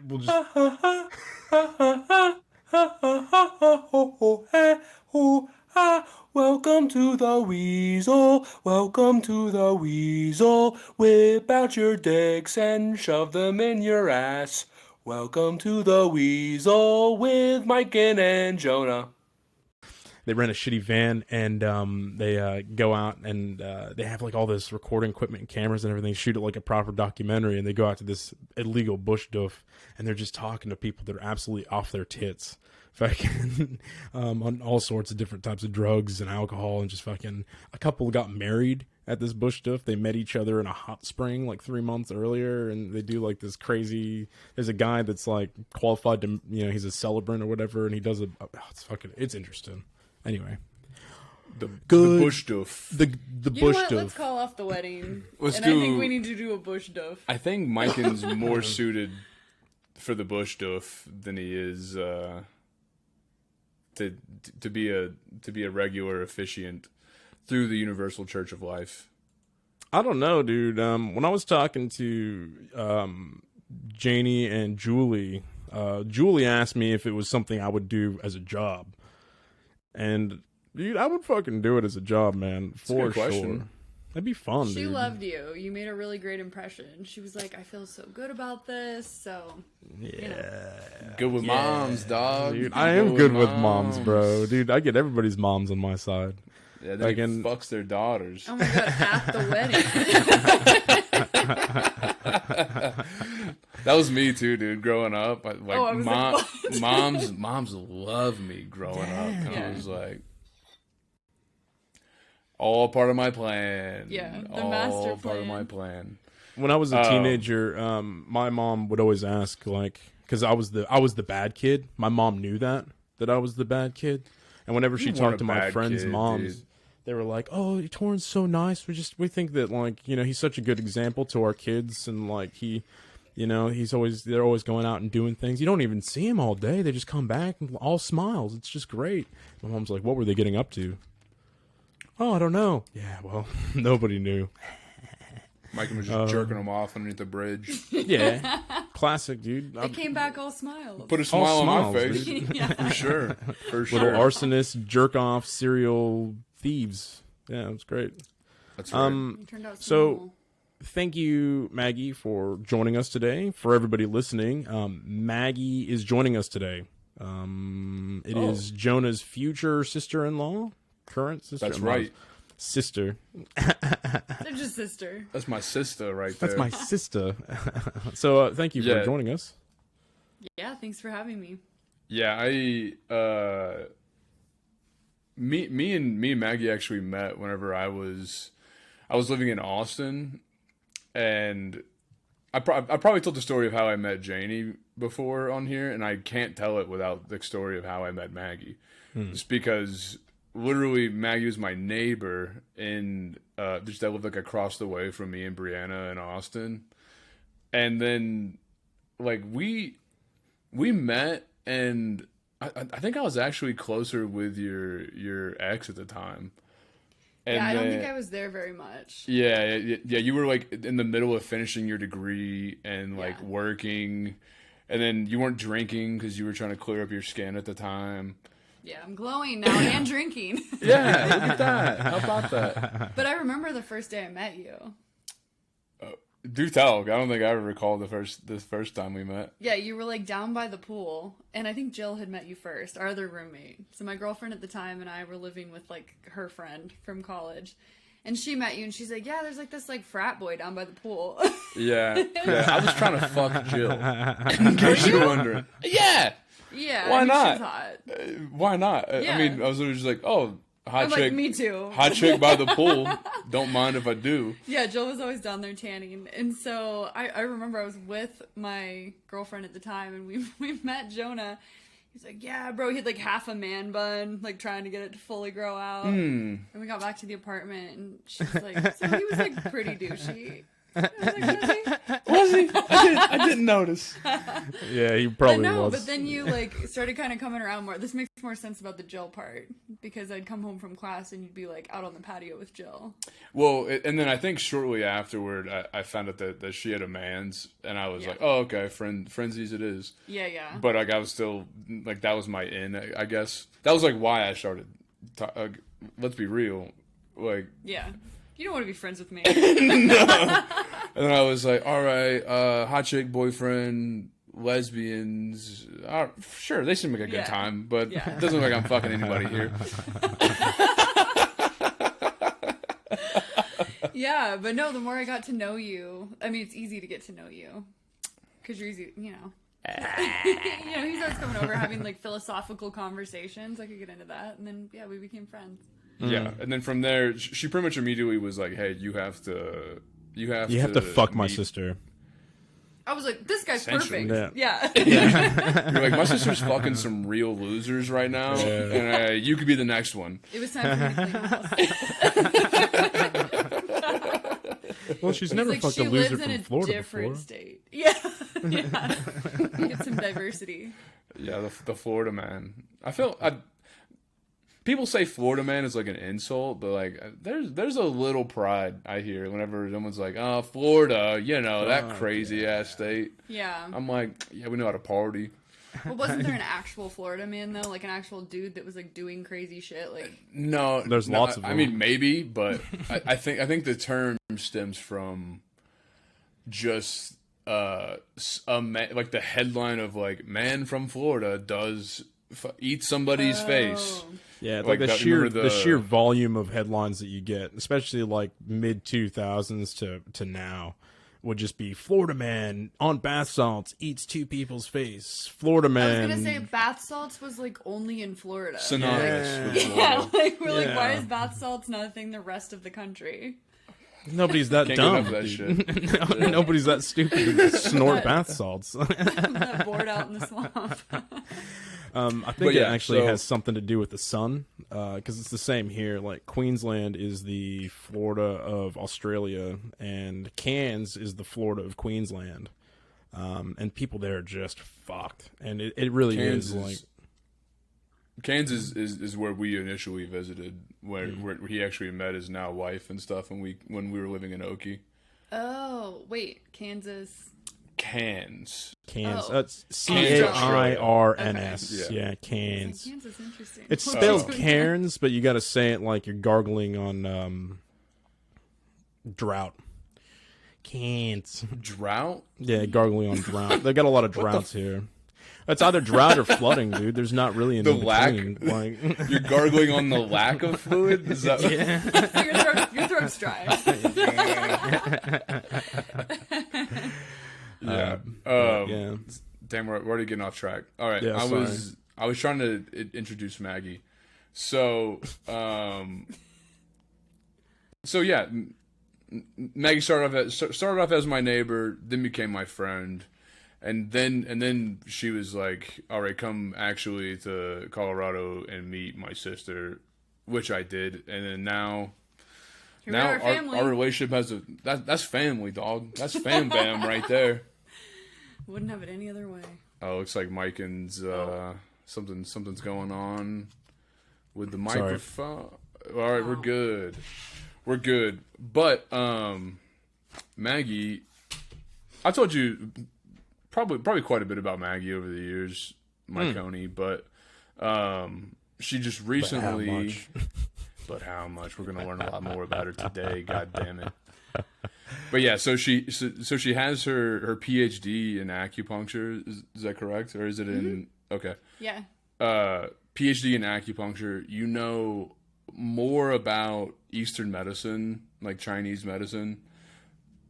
we'll just. Welcome to the Weasel. Welcome to the Weasel. Whip out your dicks and shove them in your ass. Welcome to the Weasel with Mike and Jonah. They rent a shitty van and they go out and they have like all this recording equipment and cameras and everything, shoot it like a proper documentary, and they go out to this illegal bush doof and they're just talking to people that are absolutely off their tits, fucking on all sorts of different types of drugs and alcohol, and just fucking a couple got married at this bush doof. They met each other in a hot spring like 3 months earlier, and they do like this crazy. There's a guy that's like qualified to, he's a celebrant or whatever, and he does it's interesting. Anyway, the bush doof. The bush doof. Let's call off the wedding. I think we need to do a bush doof. I think Miken's more suited for the bush doof than he is to be a regular officiant through the Universal Church of Life. I don't know, dude. When I was talking to Janie and Julie, Julie asked me if it was something I would do as a job. And, dude, I would fucking do it as a job, man. For sure. That'd be fun, She dude. loved you. You made a really great impression. She was like, I feel so good about this. So, Good with moms, dog. Dude, I am good with moms, bro. Dude, I get everybody's moms on my side. Yeah, they fucks their daughters. Oh my god, at the wedding. That was me too, dude. Growing up, moms love me growing up. And I was like, all part of my plan. Yeah, the all master part plan. of my plan. When I was a teenager, my mom would always ask, like, because I was the bad kid. My mom knew that I was the bad kid, and whenever she talked to my friends' moms, dude. They were like, "Oh, Torrance so nice. We think that like he's such a good example to our kids, and like they're always going out and doing things. You don't even see him all day. They just come back and all smiles. It's just great." My mom's like, "What were they getting up to?" "Oh, I don't know." Yeah, well, nobody knew. Mike was just jerking them off underneath the bridge. Yeah, classic, dude. They came back all smiles. Put a smile on my smiles, face. Yeah. For sure. Little arsonists, jerk off, serial thieves. Yeah, it was great. That's right. It turned out So, small. thank you, Maggie, for joining us today. For everybody listening, Maggie is joining us today. It is Jonah's future sister-in-law, current sister. That's right. Sister. They're just sister. That's my sister right there. That's my sister. So, thank you for joining us. Yeah, thanks for having me. Yeah, me and Maggie actually met whenever I was living in Austin, and I probably told the story of how I met Janie before on here, and I can't tell it without the story of how I met Maggie. Just because literally Maggie was my neighbor in just that lived like across the way from me and Brianna in Austin, and then like we met, and I think I was actually closer with your ex at the time. And I don't think I was there very much. Yeah. You were like in the middle of finishing your degree and like working, and then you weren't drinking because you were trying to clear up your skin at the time. Yeah, I'm glowing now and drinking. Yeah, look at that. How about that? But I remember the first day I met you. Do tell. I don't think I ever recall the first time we met. Yeah, you were like down by the pool, and I think Jill had met you first, our other roommate. So my girlfriend at the time and I were living with like her friend from college, and she met you, and she's like, "Yeah, there's like this like frat boy down by the pool." Yeah. I was trying to fuck Jill. In case you're wondering. Yeah. Yeah. Why not? She's hot. Why not? Yeah. I mean, I was just like, oh, hot I'm chick. like, me too. Hot chick by the pool. Don't mind if I do. Yeah, Jill was always down there tanning. And so I remember I was with my girlfriend at the time, and we met Jonah. He's like, yeah, bro, he had like half a man bun, like trying to get it to fully grow out. And we got back to the apartment, and she's like, so he was like pretty douchey. Was he? I didn't notice. Yeah, he probably But no, was. but then you like started kind of coming around more. This makes more sense about the Jill part because I'd come home from class and you'd be like out on the patio with Jill. Well, and then I think shortly afterward, I found out that she had a man's, and I was like, oh, okay, frenzies it is. Yeah, yeah. But like I was still like that was my in, I guess. That was like why I started. Let's be real, like. Yeah. You don't want to be friends with me. No. And then I was like, all right, hot chick boyfriend, lesbians. Sure, they seem like a good time, but it doesn't look like I'm fucking anybody here. Yeah, but no, the more I got to know you, I mean, it's easy to get to know you. Because you're easy, you know. He starts coming over having like philosophical conversations. I could get into that. And then, we became friends. Yeah, and then from there, she pretty much immediately was like, "Hey, you have to fuck my sister." I was like, "This guy's perfect." Yeah. You're like, "My sister's fucking some real losers right now, and you could be the next one." It was time for me to clean house. Well, she's never fucked a loser from Florida different before. State. Yeah. Get some diversity. Yeah, the Florida man. People say Florida man is like an insult, but like there's a little pride I hear whenever someone's like, "Oh, Florida, that crazy ass state." Yeah. I'm like, yeah, we know how to party. Well, wasn't there an actual Florida man though, like an actual dude that was like doing crazy shit? Like, no, there's lots of them. I mean, maybe, but I think the term stems from just a man, like the headline of like man from Florida does eat somebody's face. Yeah, like the sheer volume of headlines that you get, especially like mid 2000s to now, would just be Florida man on bath salts eats 2 people's face. Florida man. I was gonna say bath salts was like only in Florida. Synonymous with Florida. Yeah, like we're like, why is bath salts not a thing the rest of the country? Nobody's that Can't dumb. get enough of that shit. Nobody's that stupid to snort bath salts. I'm not bored out in the swamp. I think it actually has something to do with the sun, because it's the same here. Like Queensland is the Florida of Australia, and Cairns is the Florida of Queensland, and people there are just fucked, and it really is like. Kansas is where we initially visited, where he actually met his now wife and stuff, when we were living in Okie. Oh wait, Kansas. Cairns. That's Cairns. Okay. Yeah, Cairns. Kansas, interesting. It's spelled Cairns, but you got to say it like you're gargling on drought. Cairns. Drought? Yeah, gargling on drought. They got a lot of droughts here. It's either drought or flooding, dude. There's not really an the in lack. between. Like, you're gargling on the lack of fluid. Is that? Yeah. So your throat's dry. Yeah. Yeah. Damn, we're already getting off track. All right. Yeah, I was trying to introduce Maggie. So, yeah, Maggie started off as my neighbor, then became my friend, and then she was like, "All right, come actually to Colorado and meet my sister," which I did, and then now our relationship has that's family, dog. That's fam bam right there. Wouldn't have it any other way. Oh, looks like Mike and something's going on with the microphone. All right, we're good. We're good. But Maggie, I told you probably quite a bit about Maggie over the years, Coney, but she just recently. But how much? We're gonna learn a lot more about her today. God damn it. But yeah, so she has her PhD in acupuncture. Is that correct, or is it in? Okay. Yeah. PhD in acupuncture. You know more about Eastern medicine, like Chinese medicine,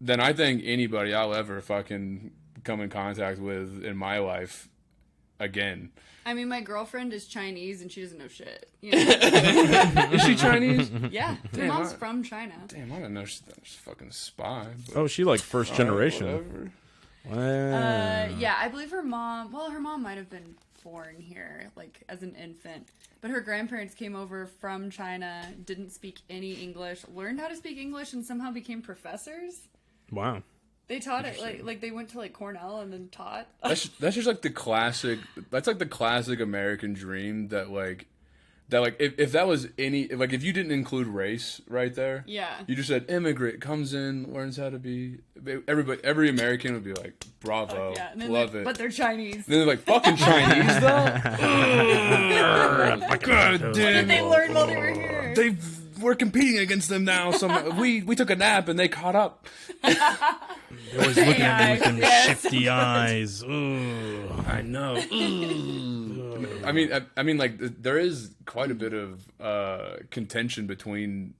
than I think anybody I'll ever fucking come in contact with in my life again. I mean, my girlfriend is Chinese and she doesn't know shit. You know? Is she Chinese? Yeah, her mom's from China. Damn, I didn't know she's a fucking spy. But... Oh, she like first generation. Whatever. Yeah, I believe her mom. Well, her mom might have been born here, like as an infant, but her grandparents came over from China, didn't speak any English, learned how to speak English, and somehow became professors. Wow. They taught it like they went to like Cornell and then taught. That's just like the classic. That's like the classic American dream that if that was if you didn't include race right there, Yeah. you just said immigrant comes in, learns how to be. Every American would be like, bravo, Yeah. And then love it. But they're Chinese. And then they're like, fucking Chinese though. God What did damn they it. learn while they were here? We're competing against them now. We took a nap and they caught up. They're always looking at me with them Yes. shifty eyes. Ooh. I know. I mean, like there is quite a bit of contention between.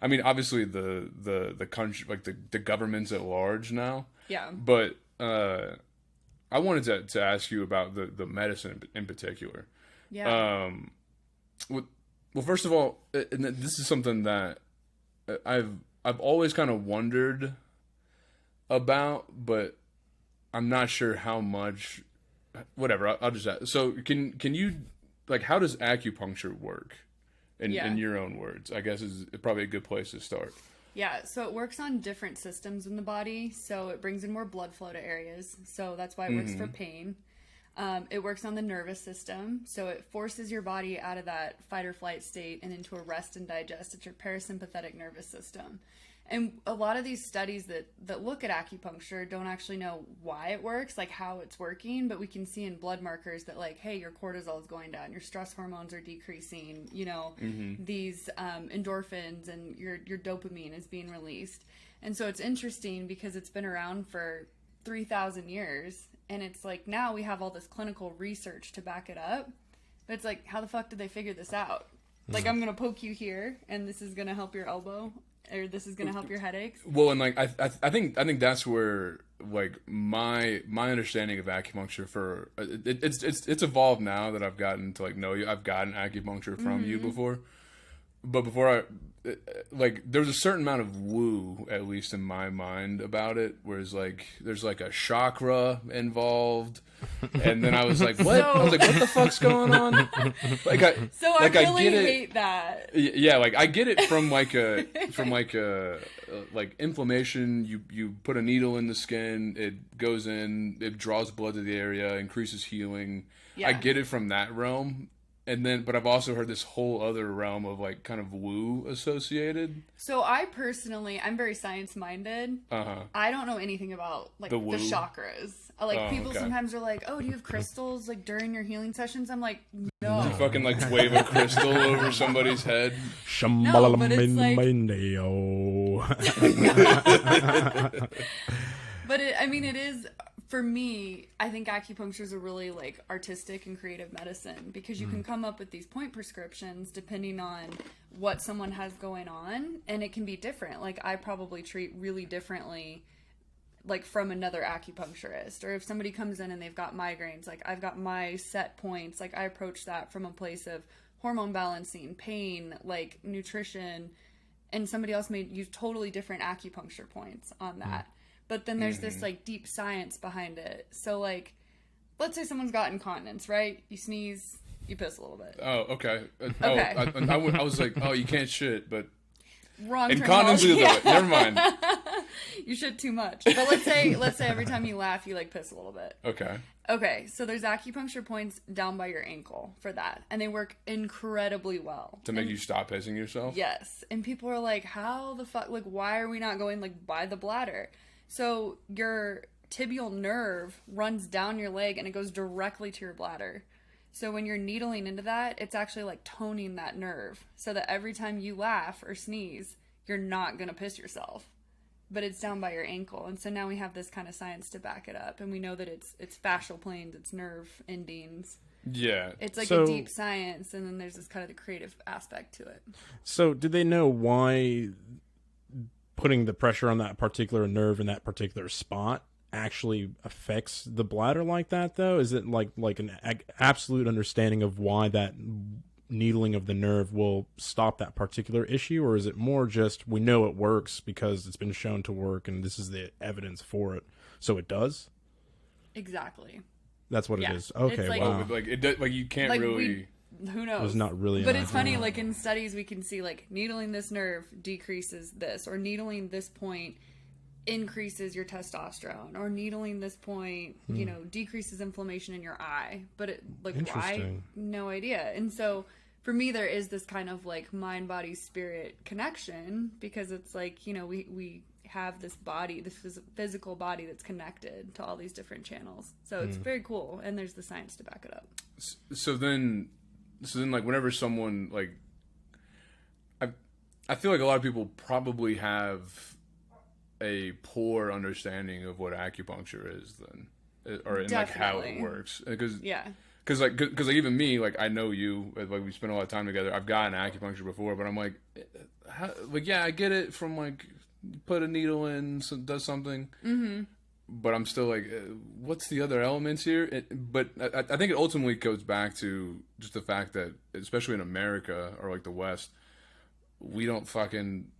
I mean, obviously the country, like the governments at large now. Yeah. But I wanted to ask you about the medicine in particular. Yeah. Well, first of all, and this is something that I've always kind of wondered about, but I'm not sure how much. Whatever, I'll just ask. So, can you, like, how does acupuncture work? In your own words, I guess is probably a good place to start. Yeah, so it works on different systems in the body. So it brings in more blood flow to areas. So that's why it works for pain. It works on the nervous system. So it forces your body out of that fight or flight state and into a rest and digest. It's your parasympathetic nervous system. And a lot of these studies that look at acupuncture don't actually know why it works, like how it's working, but we can see in blood markers that, like, hey, your cortisol is going down, your stress hormones are decreasing, these endorphins and your dopamine is being released. And so it's interesting because it's been around for 3,000 years, and it's like now we have all this clinical research to back it up, but it's like, how the fuck did they figure this out? Like, I'm going to poke you here, and this is going to help your elbow. Or this is gonna help your headaches. Well, and like I think that's where like my understanding of acupuncture for it's evolved now that I've gotten to like know you. I've gotten acupuncture from you before, but before like there's a certain amount of woo, at least in my mind, about it. Whereas like there's like a chakra involved, and then I was like, what? I was like, what the fuck's going on? Like I really hate that. Yeah, like I get it from like a like inflammation. You put a needle in the skin, it goes in, it draws blood to the area, increases healing. Yeah. I get it from that realm. And then, but I've also heard this whole other realm of like kind of woo associated. So I personally, I'm very science minded. I don't know anything about like the chakras. Like people sometimes are like, "Oh, do you have crystals like during your healing sessions?" I'm like, "No." You fucking like wave a crystal over somebody's head. No, but it's like. But it is. For me, I think acupuncture is a really like artistic and creative medicine because you can come up with these point prescriptions depending on what someone has going on, and it can be different. Like I probably treat really differently like from another acupuncturist, or if somebody comes in and they've got migraines, like I've got my set points. Like I approach that from a place of hormone balancing, pain, like nutrition, and somebody else may use totally different acupuncture points on that. But then there's this like deep science behind it. So like, let's say someone's got incontinence, right? You sneeze, you piss a little bit. Oh, okay. Okay. I was like, oh, you can't shit, but wrong incontinence is terminology. the way. Never mind. You shit too much. But let's say every time you laugh, you like piss a little bit. Okay. Okay, so there's acupuncture points down by your ankle for that, and they work incredibly well. To make you stop pissing yourself? Yes. And people are like, how the fuck, like, why are we not going like by the bladder? So your tibial nerve runs down your leg and it goes directly to your bladder. So when you're needling into that, it's actually like toning that nerve so that every time you laugh or sneeze, you're not going to piss yourself. But it's down by your ankle. And so now we have this kind of science to back it up. And we know that it's fascial planes, it's nerve endings. Yeah. It's like a deep science. And then there's this kind of the creative aspect to it. So did they know why putting the pressure on that particular nerve in that particular spot actually affects the bladder like that, though? Is it like an absolute understanding of why that needling of the nerve will stop that particular issue, or is it more just we know it works because it's been shown to work and this is the evidence for it, so it does? Exactly. That's what it is. Okay, like, wow. Like it does, like you can't like really. Who knows? There's not really. But it's funny, like in studies, we can see like needling this nerve decreases this, or needling this point increases your testosterone, or needling this point, you know, decreases inflammation in your eye. But it, like, why? Interesting. No idea. And so for me, there is this kind of like mind, body, spirit connection, because it's like, you know, we have this body, this physical body that's connected to all these different channels. So it's very cool. And there's the science to back it up. So then like whenever someone like, I feel like a lot of people probably have a poor understanding of what acupuncture is then, or in like how it works. Because like even me, like I know you, like we spent a lot of time together. I've gotten acupuncture before, but I'm like, I get it from like put a needle in, so does something. But I'm still like, what's the other elements here? But I think it ultimately goes back to just the fact that, especially in America or like the West, we don't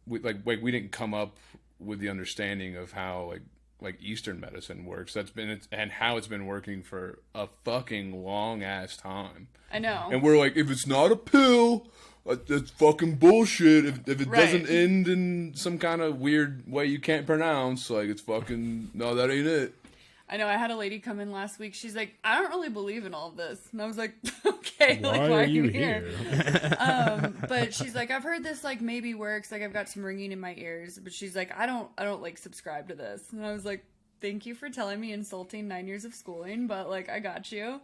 we didn't come up with the understanding of how like Eastern medicine works. And how it's been working for a fucking long ass time. I know. And we're like, if it's not a pill, that's fucking bullshit. If it doesn't end in some kind of weird way you can't pronounce, like it's fucking, no, that ain't it. I know. I had a lady come in last week. She's like, I don't really believe in all of this. And I was like, okay, Why like, why are you here? But she's like, I've heard this like maybe works. Like I've got some ringing in my ears, but she's like, I don't like subscribe to this. And I was like, thank you for telling me, insulting 9 years of schooling, but like, I got you.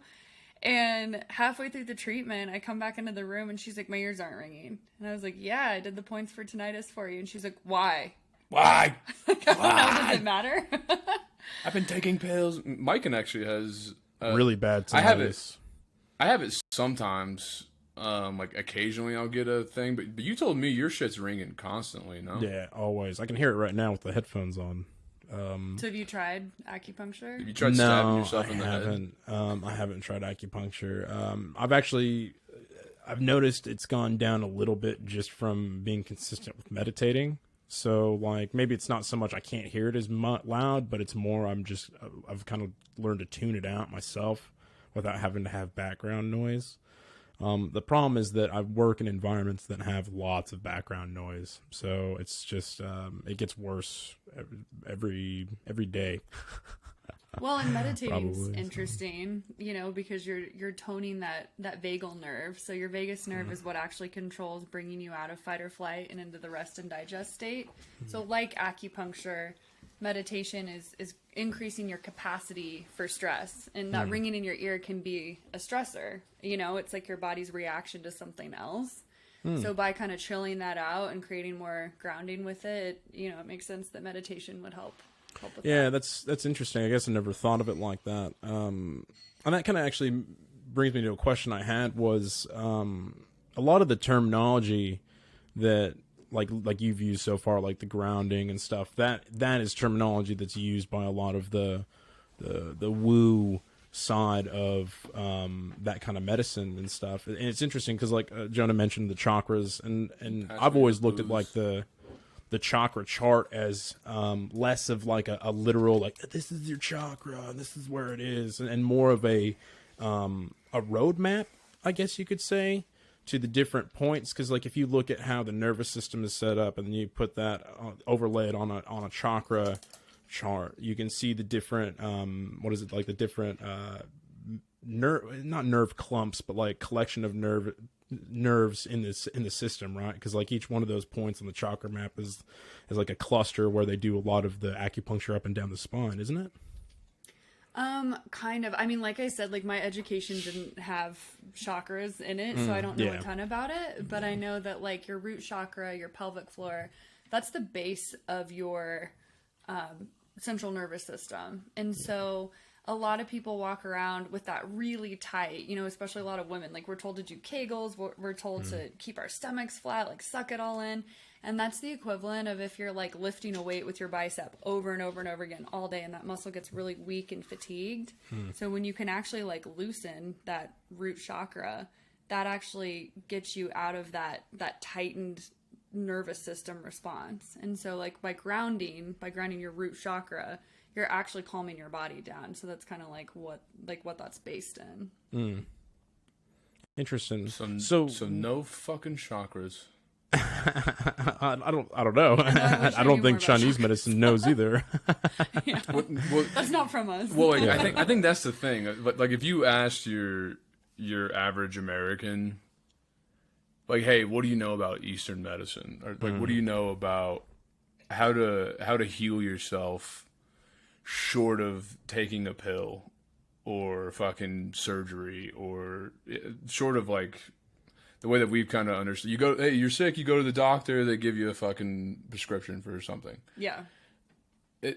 And halfway through the treatment, I come back into the room and she's like, my ears aren't ringing. And I was like, yeah, I did the points for tinnitus for you. And she's like, why? Why? Like, I don't know, does it matter? I've been taking pills. Mikan actually has really bad I tinnitus. have it sometimes. Like occasionally I'll get a thing, but you told me your shit's ringing constantly, no? Yeah, always. I can hear it right now with the headphones on. So have you tried acupuncture? Have you tried stabbing yourself in the head? I haven't tried acupuncture. I've noticed it's gone down a little bit just from being consistent with meditating. So like maybe it's not so much I can't hear it as loud, but it's more I've kind of learned to tune it out myself without having to have background noise. The problem is that I work in environments that have lots of background noise, so it's just it gets worse every day. Well, and meditating's interesting, you know, because you're toning that vagal nerve. So your vagus nerve is what actually controls bringing you out of fight or flight and into the rest and digest state. So like acupuncture, meditation is increasing your capacity for stress, and that ringing in your ear can be a stressor. You know, it's like your body's reaction to something else. So by kind of chilling that out and creating more grounding with it, you know, it makes sense that meditation would help with that. that's interesting. I guess I never thought of it like that. And that kind of actually brings me to a question I had was a lot of the terminology that like you've used so far, like the grounding and stuff, that is terminology that's used by a lot of the woo side of that kind of medicine and stuff. And it's interesting because like Jonah mentioned the chakras, and I've always looked at like the chakra chart as less of like a literal like this is your chakra and this is where it is, and more of a roadmap, I guess you could say, to the different points. Because like if you look at how the nervous system is set up and then you put that overlay it on a chakra chart, you can see the different the different not nerve clumps, but like collection of nerves in the system, right? Because like each one of those points on the chakra map is like a cluster where they do a lot of the acupuncture up and down the spine, isn't it? Kind of. I mean, like I said, like my education didn't have chakras in it, so I don't know a ton about it, but I know that like your root chakra, your pelvic floor, that's the base of your central nervous system. And so a lot of people walk around with that really tight, you know, especially a lot of women. Like we're told to do Kegels, we're told to keep our stomachs flat, like suck it all in. And that's the equivalent of if you're like lifting a weight with your bicep over and over and over again all day, and that muscle gets really weak and fatigued. So when you can actually like loosen that root chakra, that actually gets you out of that tightened nervous system response. And so like by grounding your root chakra, you're actually calming your body down. So that's kind of like what that's based in. Interesting. So no fucking chakras. I don't know. I wish I I don't knew think more about Chinese medicine knows either. Yeah. Well, That's not from us. well, like, I think that's the thing. Like, if you asked your average American, like, hey, what do you know about Eastern medicine, or like, what do you know about how to heal yourself, short of taking a pill or fucking surgery, or short of like the way that we've kind of understood. You go, hey, you're sick, you go to the doctor, they give you a fucking prescription for something. Yeah.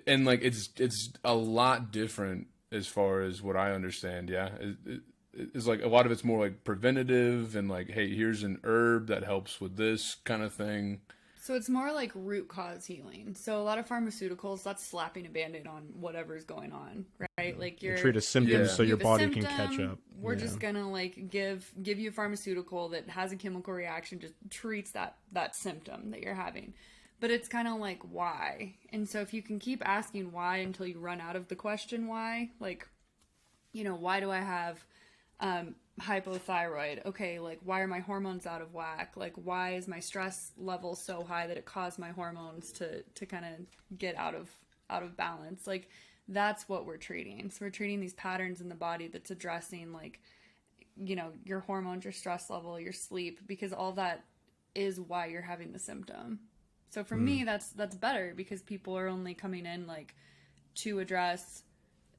And like it's a lot different as far as what I understand. Yeah, it's like a lot of it's more like preventative and like, hey, here's an herb that helps with this kind of thing. So it's more like root cause healing. So a lot of pharmaceuticals, that's slapping a band-aid on whatever's going on, right? Like You treat a symptom Yeah. so you your have a body can symptom, catch up. We're Yeah. just gonna like give you a pharmaceutical that has a chemical reaction, just treats that symptom that you're having. But it's kind of like, why? And so if you can keep asking why until you run out of the question why, like, why do I have hypothyroid? Okay, like, why are my hormones out of whack? Like, why is my stress level so high that it caused my hormones to kind of get out of balance? Like, that's what we're treating. So we're treating these patterns in the body that's addressing, like, your hormones, your stress level, your sleep, because all that is why you're having the symptom. So for me, that's better, because people are only coming in like to address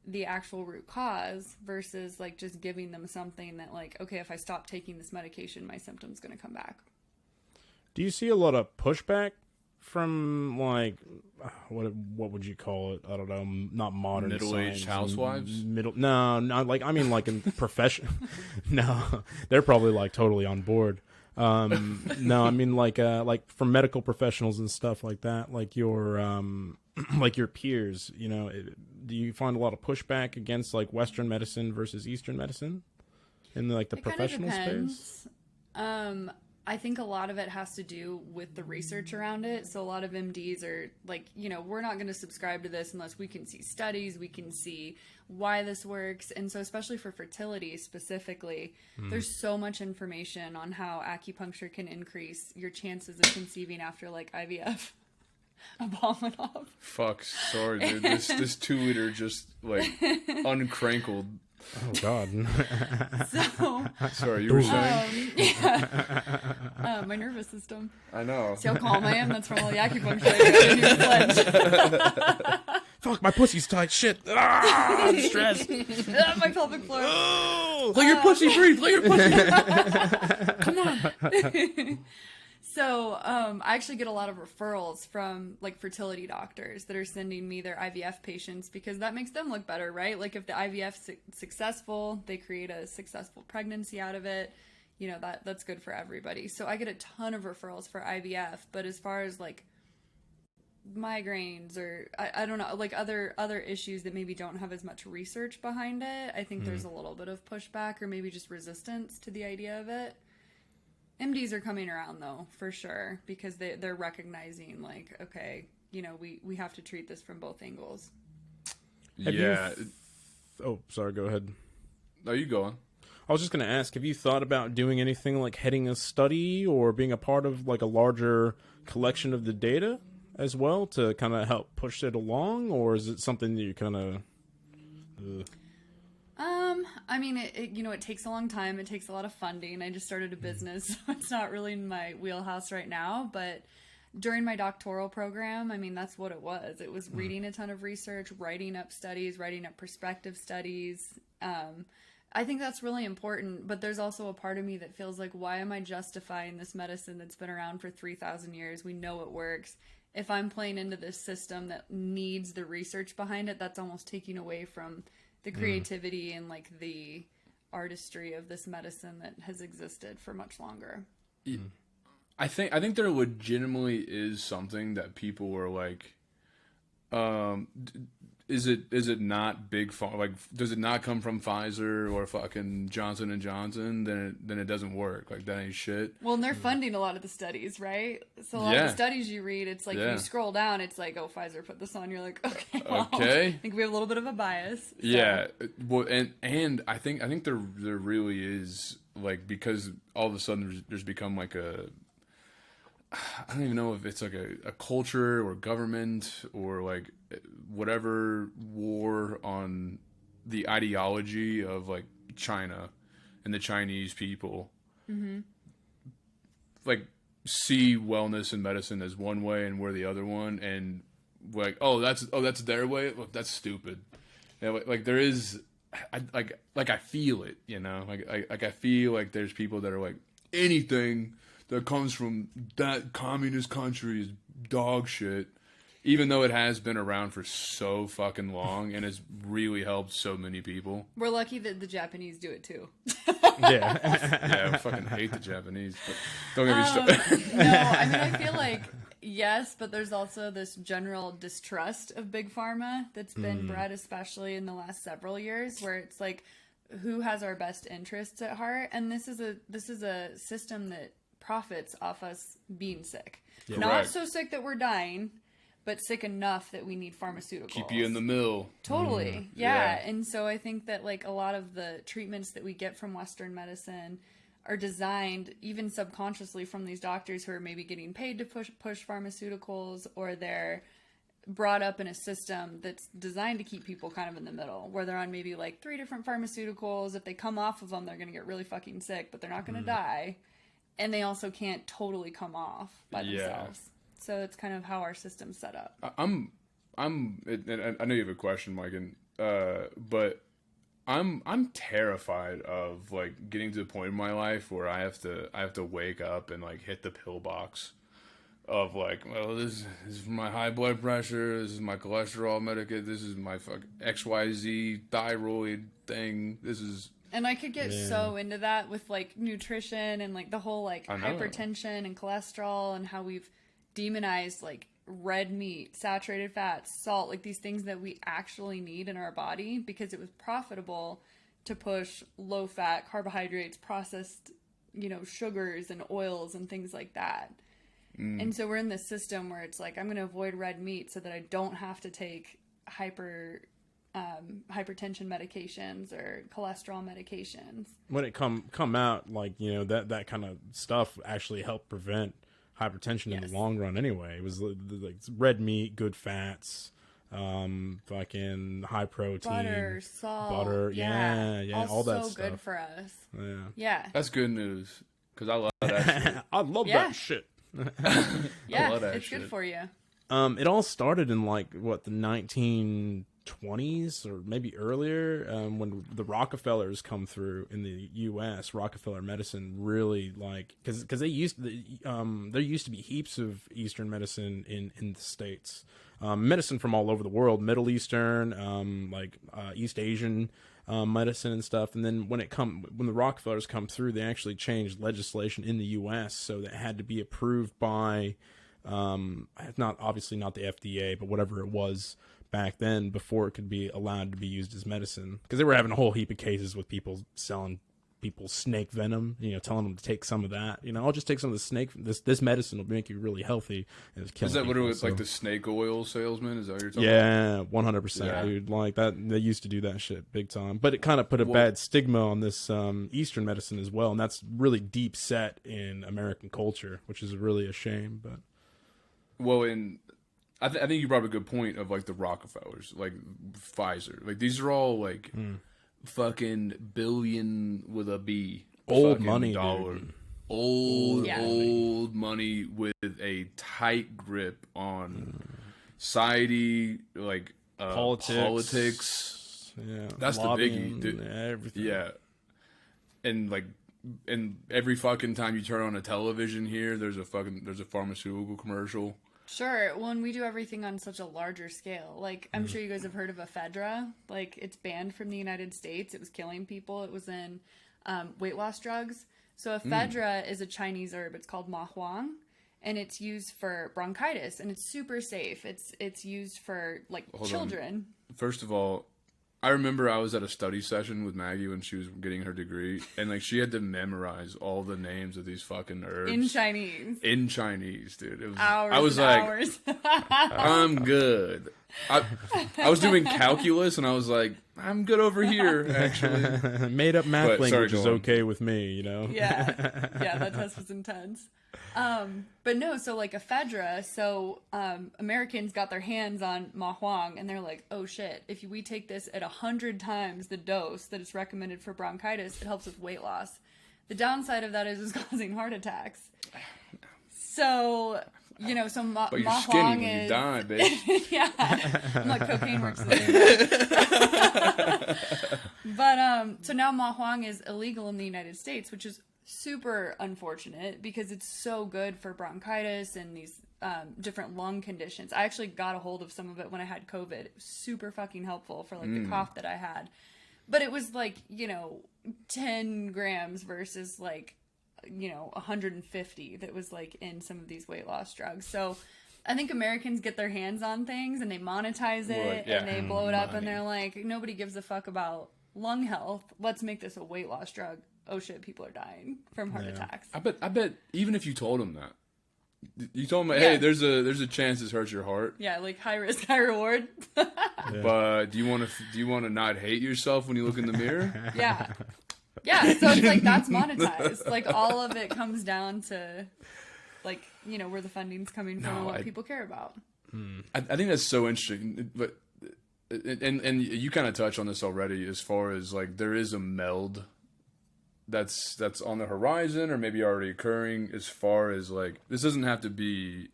the actual root cause versus like just giving them something that, like, okay, if I stop taking this medication, my symptom's going to come back. Do you see a lot of pushback from like what would you call it? I don't know, not modern Middle-aged science, housewives? No, not like, I mean like in profession. No, they're probably like totally on board. No, I mean like from medical professionals and stuff like that, like your like your peers, do you find a lot of pushback against like Western medicine versus Eastern medicine in like the It kinda professional depends. space? I think a lot of it has to do with the research around it. So a lot of MDs are like, we're not going to subscribe to this unless we can see studies, we can see why this works. And so especially for fertility specifically, there's so much information on how acupuncture can increase your chances of conceiving after like IVF. A bomb went off. Fuck, sorry, dude. This 2-liter just like uncrankled. Oh God. So, Sorry, you were saying? my nervous system. I know. See how calm I am? That's from all the acupuncture I did in your sledge. Fuck, my pussy's tight. Shit. I'm stressed. My pelvic floor. Oh, Let your pussy breathe. Let your pussy. Come on. So, I actually get a lot of referrals from like fertility doctors that are sending me their IVF patients, because that makes them look better, right? Like if the IVF's successful, they create a successful pregnancy out of it. That's good for everybody. So I get a ton of referrals for IVF, but as far as like migraines or I don't know, like other issues that maybe don't have as much research behind it, I think there's a little bit of pushback or maybe just resistance to the idea of it. MDs are coming around though, for sure, because they're recognizing like, okay, we have to treat this from both angles. Yeah. Oh, sorry. Go ahead. No, you go on. I was just going to ask, have you thought about doing anything like heading a study or being a part of like a larger collection of the data as well to kind of help push it along, or is it something that you kind of? I mean, it takes a long time. It takes a lot of funding. I just started a business, so it's not really in my wheelhouse right now. But during my doctoral program, I mean, that's what it was. It was reading a ton of research, writing up studies, writing up prospective studies. I think that's really important. But there's also a part of me that feels like, why am I justifying this medicine that's been around for 3,000 years? We know it works. If I'm playing into this system that needs the research behind it, that's almost taking away from the creativity and like the artistry of this medicine that has existed for much longer. I think there legitimately is something that people were like, is it not big pharma? Like, does it not come from Pfizer or fucking Johnson and Johnson? Then it doesn't work. Like, that ain't shit. Well, and they're funding a lot of the studies, right? So a lot of the studies you read, it's like you scroll down, it's like, oh, Pfizer put this on. You're like, okay, well, Okay. I think we have a little bit of a bias. So. Yeah. Well, and I think there really is, like, because all of a sudden there's become like a I don't even know if it's like a culture or government or like whatever war on the ideology of like China and the Chinese people. Mm-hmm. Like see wellness and medicine as one way and we're the other one, and like that's their way. Look, that's stupid. Yeah, like there is, I feel it, you know. Like I feel like there's people that are like anything that comes from that communist country is dog shit, even though it has been around for so fucking long and has really helped so many people. We're lucky that the Japanese do it too. Yeah. Yeah, I fucking hate the Japanese, but don't get me started. No, I mean, I feel like, yes, but there's also this general distrust of Big Pharma that's been bred, especially in the last several years, where it's like, who has our best interests at heart? And this is a system that profits off us being sick. Yeah. Not Correct. so sick that we're dying, but sick enough that we need pharmaceuticals. Keep you in the mill. Totally. Yeah. And so I think that like a lot of the treatments that we get from Western medicine are designed even subconsciously from these doctors who are maybe getting paid to push pharmaceuticals, or they're brought up in a system that's designed to keep people kind of in the middle, where they're on maybe like 3 different pharmaceuticals. If they come off of them, they're going to get really fucking sick, but they're not going to die. And they also can't totally come off by themselves. So it's kind of how our system's set up. And I know you have a question, Mike, but I'm terrified of like getting to the point in my life where I have to wake up and like hit the pill box of like, well, this is my high blood pressure, this is my cholesterol medicate, this is my XYZ thyroid thing, this is. And I could get so into that with like nutrition and like the whole like hypertension and cholesterol and how we've demonized like red meat, saturated fats, salt, like these things that we actually need in our body because it was profitable to push low fat carbohydrates, processed, sugars and oils and things like that. And so we're in this system where it's like, I'm going to avoid red meat so that I don't have to take hypertension medications or cholesterol medications. When it come out, like, that kind of stuff actually helped prevent hypertension in the long run anyway. It was like red meat, good fats, fucking high protein. Butter, salt. All that stuff. So good for us. Yeah. That's good news, because I love that shit. I love that shit. Yeah, I love that it's shit. good for you. It all started in like the 1920s or maybe earlier, when the Rockefellers come through in the U.S. Rockefeller medicine really because there used to be heaps of Eastern medicine in the States, medicine from all over the world, Middle Eastern, East Asian medicine and stuff. And then when the Rockefellers come through, they actually changed legislation in the U.S. so that it had to be approved by obviously not the FDA, but whatever it was back then before it could be allowed to be used as medicine, because they were having a whole heap of cases with people selling people snake venom, telling them to take some of that. I'll just take some of the snake. This medicine will make you really healthy. And it's killing Is that people, what it was like, the snake oil salesman? Is that what you're talking about? 100%, dude. Like that, they used to do that shit big time. But it kind of put a bad stigma on this Eastern medicine as well, and that's really deep set in American culture, which is really a shame. But I think you brought up a good point of like the Rockefellers, like Pfizer, like these are all like fucking billion with a B, old money, dollar, dude. old money with a tight grip on society, like politics. Yeah, that's lobbying, the biggie, dude. Everything. Yeah, and every fucking time you turn on a television here, there's a pharmaceutical commercial. Sure. Well, and we do everything on such a larger scale. Like, I'm sure you guys have heard of ephedra. Like, it's banned from the United States. It was killing people. It was in weight loss drugs. So ephedra is a Chinese herb. It's called ma huang, and it's used for bronchitis, and it's super safe. It's used for like children. First of all, I remember I was at a study session with Maggie when she was getting her degree, and like she had to memorize all the names of these fucking herbs In Chinese. In Chinese, dude. It was Hours. I was and like, hours. I'm good. I was doing calculus, and I was like, I'm good over here, actually. Made up math But, sorry, language go is on. okay with me, you know? Yeah. Yeah, that test was intense. But no, so like ephedra, so Americans got their hands on ma huang and they're like, oh shit, if we take this at 100 times the dose that is recommended for bronchitis, it helps with weight loss. The downside of that is it's causing heart attacks. So, you know, so But you're ma skinny huang when is... you die, bitch. Yeah, I'm like cocaine works the same way. But so now ma huang is illegal in the United States, which is super unfortunate because it's so good for bronchitis and these different lung conditions. I actually got a hold of some of it when I had COVID. It was super fucking helpful for like the cough that I had. But it was like, you know, 10 grams versus like, you know, 150 that was like in some of these weight loss drugs. So I think Americans get their hands on things and they monetize it Right, yeah. and they blow it up and Money. they're like, nobody gives a fuck about lung health. Let's make this a weight loss drug. Oh shit, people are dying from heart attacks. I bet even if you told them that, you told them, hey, Yeah. there's a chance this hurts your heart, Yeah, like high risk, high reward. but do you want to not hate yourself when you look in the mirror? Yeah. Yeah, so it's like that's monetized. Like all of it comes down to like, you know, where the funding's coming from and what people care about. I think that's so interesting, but and you kind of touched on this already as far as like there is a meld that's on the horizon or maybe already occurring as far as like this doesn't have to be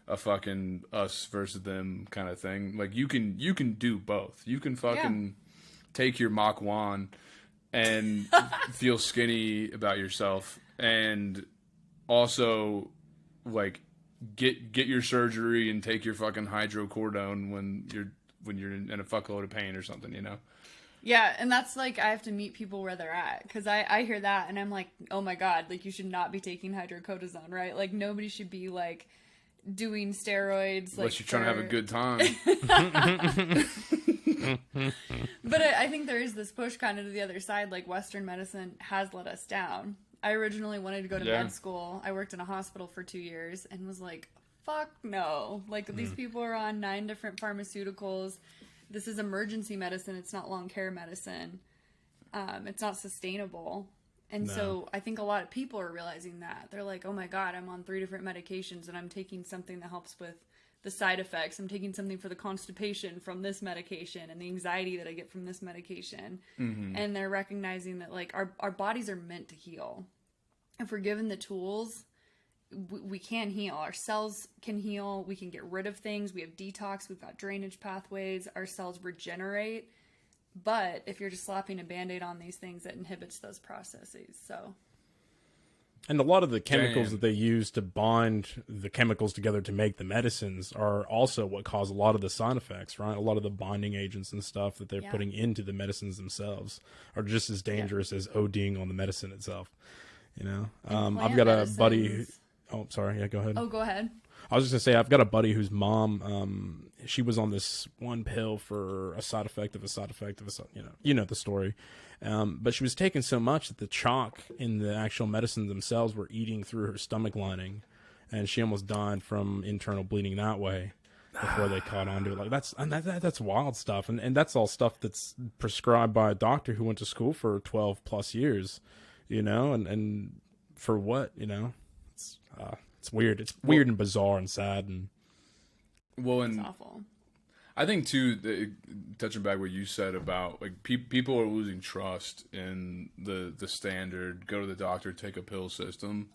a fucking us versus them kind of thing. Like you can do both. You can fucking take your Mach 1 and feel skinny about yourself and also like get your surgery and take your fucking hydrocodone when you're in a fuckload of pain or something, you know? Yeah, and that's like I have to meet people where they're at because I hear that and I'm like, oh my god, like you should not be taking hydrocodone, right? Like nobody should be like doing steroids. Unless you're trying to have a good time. But I think there is this push kind of to the other side. Like Western medicine has let us down. I originally wanted to go to med school. I worked in a hospital for 2 years and was like, fuck no. Like these people are on 9 different pharmaceuticals. This is emergency medicine. It's not long care medicine. It's not sustainable. And so I think a lot of people are realizing that. They're like, oh my God, I'm on 3 different medications and I'm taking something that helps with the side effects. I'm taking something for the constipation from this medication and the anxiety that I get from this medication. And they're recognizing that like our bodies are meant to heal. If we're given the tools, we can heal. Our cells can heal. We can get rid of things. We have detox. We've got drainage pathways. Our cells regenerate. But if you're just slapping a Band-Aid on these things, it inhibits those processes. So, and a lot of the chemicals that they use to bond the chemicals together to make the medicines are also what cause a lot of the side effects, right? A lot of the bonding agents and stuff that they're putting into the medicines themselves are just as dangerous as ODing on the medicine itself. You know, I've got a buddy who, oh, sorry. Yeah, go ahead. Oh, go ahead. I was just gonna say I've got a buddy whose mom, she was on this one pill for a side effect of a side effect of a, you know the story, but she was taking so much that the chalk in the actual medicines themselves were eating through her stomach lining, and she almost died from internal bleeding that way before they caught on to it. Like that's wild stuff, and that's all stuff that's prescribed by a doctor who went to school for 12 plus years, you know, and for what, you know. It's weird. It's weird and bizarre and sad and It's awful. I think too, touching back what you said about like people are losing trust in the standard go to the doctor, take a pill system,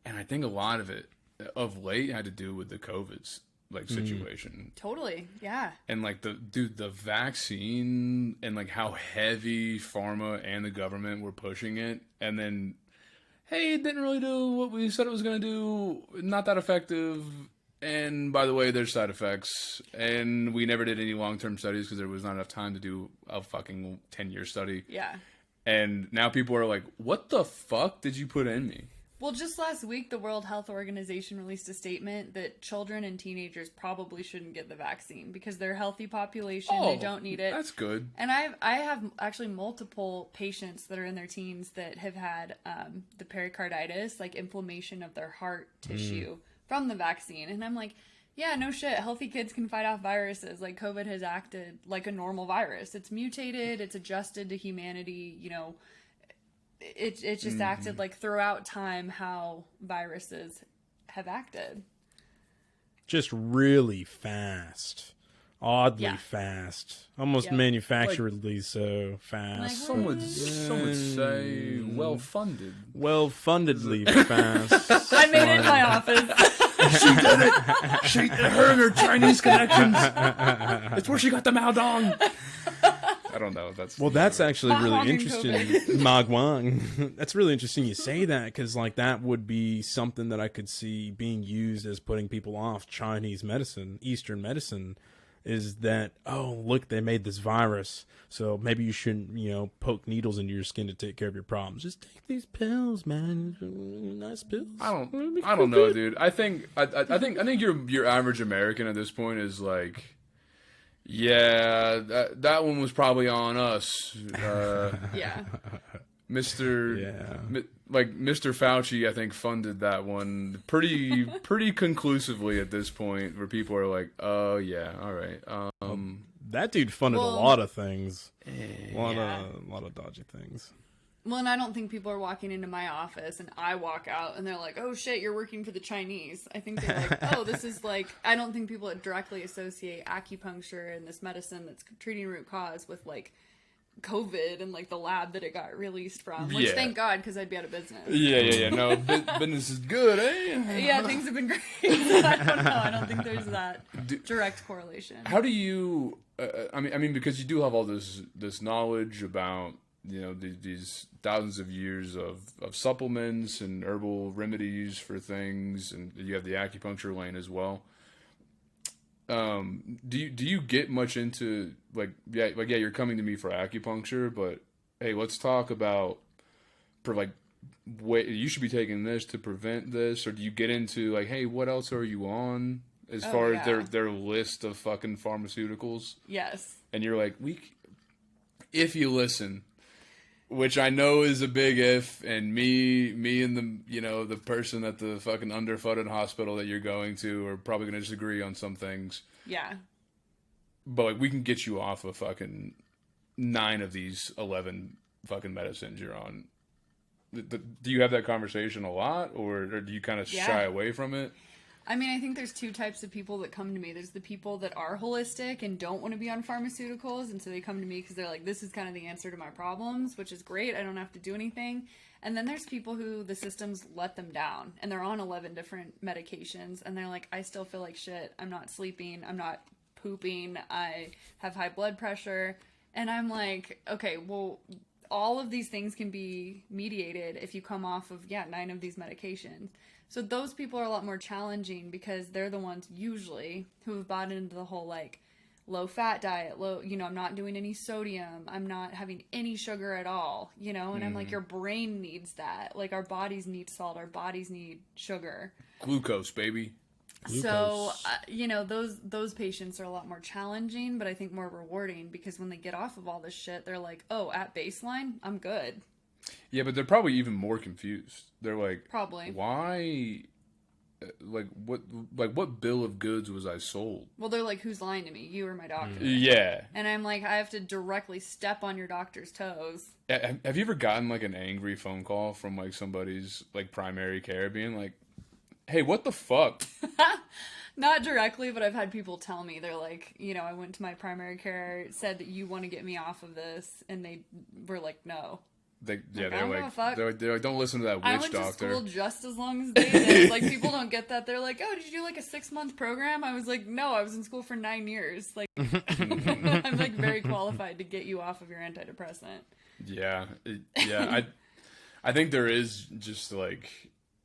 and I think a lot of it of late had to do with the COVID's like situation. Totally, yeah. And like the vaccine and like how heavy pharma and the government were pushing it, and then hey, it didn't really do what we said it was going to do. Not that effective. And by the way, there's side effects. And we never did any long-term studies because there was not enough time to do a fucking 10-year study. Yeah. And now people are like, what the fuck did you put in me? Well, just last week, the World Health Organization released a statement that children and teenagers probably shouldn't get the vaccine because they're a healthy population. They don't need it. That's good. And I have actually multiple patients that are in their teens that have had the pericarditis, like inflammation of their heart tissue from the vaccine. And I'm like, Yeah, no shit. Healthy kids can fight off viruses. Like, COVID has acted like a normal virus. It's mutated, it's adjusted to humanity, you know. It just acted like throughout time how viruses have acted. Just really fast. Oddly Yeah. fast. Almost Yep. manufacturedly so fast. Like, Some would say well-funded. Well-fundedly fast. I made it in my office. She did it! Her and her Chinese connections. It's where she got the Maodong. I don't know. That's actually Ma really Wang and interesting. Ma Wang. That's really interesting you say that, because like that would be something that I could see being used as putting people off Chinese medicine, Eastern medicine. Is that, oh, look, they made this virus, so maybe you shouldn't, you know, poke needles into your skin to take care of your problems. Just take these pills, man. Nice pills. I don't know, dude. I think your average American at this point is like, yeah, that one was probably on us. Yeah. Mr. Fauci, I think, funded that one pretty conclusively at this point, where people are like, "Oh yeah, all right." That dude funded a lot of things, a lot of dodgy things. Well, and I don't think people are walking into my office and I walk out and they're like, "Oh shit, you're working for the Chinese." I think they're like, "Oh, this is like." I don't think people directly associate acupuncture and this medicine that's treating root cause with like COVID and like the lab that it got released from, which thank God, because I'd be out of business. Yeah. No, business is good, eh? Yeah, things have been great. I don't know. I don't think there's that direct correlation. How do you? I mean, because you do have all this knowledge about, you know, these thousands of years of supplements and herbal remedies for things, and you have the acupuncture lane as well. Do you get much into you're coming to me for acupuncture, but hey, let's talk about you should be taking this to prevent this, or do you get into like, hey, what else are you on as far as their list of fucking pharmaceuticals? Yes. And you're like, if you listen, which I know is a big if, and me and the, you know, the person at the fucking underfunded hospital that you're going to are probably going to disagree on some things. Yeah. But like, we can get you off of fucking 9 of these 11 fucking medicines you're on. Do you have that conversation a lot, or do you kind of shy away from it? I mean, I think there's 2 types of people that come to me. There's the people that are holistic and don't want to be on pharmaceuticals, and so they come to me because they're like, this is kind of the answer to my problems, which is great. I don't have to do anything. And then there's people who the systems let them down, and they're on 11 different medications, and they're like, I still feel like shit. I'm not sleeping. I'm not pooping. I have high blood pressure. And I'm like, okay, well, all of these things can be mediated if you come off of, 9 of these medications. So those people are a lot more challenging because they're the ones usually who have bought into the whole like low fat diet, I'm not doing any sodium, I'm not having any sugar at all, and I'm like, your brain needs that. Like, our bodies need salt, our bodies need sugar. Glucose, baby. So, those patients are a lot more challenging, but I think more rewarding, because when they get off of all this shit, they're like, oh, at baseline, I'm good. Yeah, but they're probably even more confused. They're like, probably, why? What bill of goods was I sold? Well, they're like, who's lying to me, you or my doctor? Yeah. And I'm like, I have to directly step on your doctor's toes. Have you ever gotten like an angry phone call from like somebody's like primary care being like, hey, what the fuck? Not directly, but I've had people tell me, they're like, I went to my primary care, said that you want to get me off of this, and they were like, no. They're like, don't listen to that witch doctor. I went to school just as long as they did. Like, people don't get that. They're like, oh, did you do like a 6-month program? I was like, no, I was in school for 9 years. Like, I'm like very qualified to get you off of your antidepressant. Yeah. I think there is just like,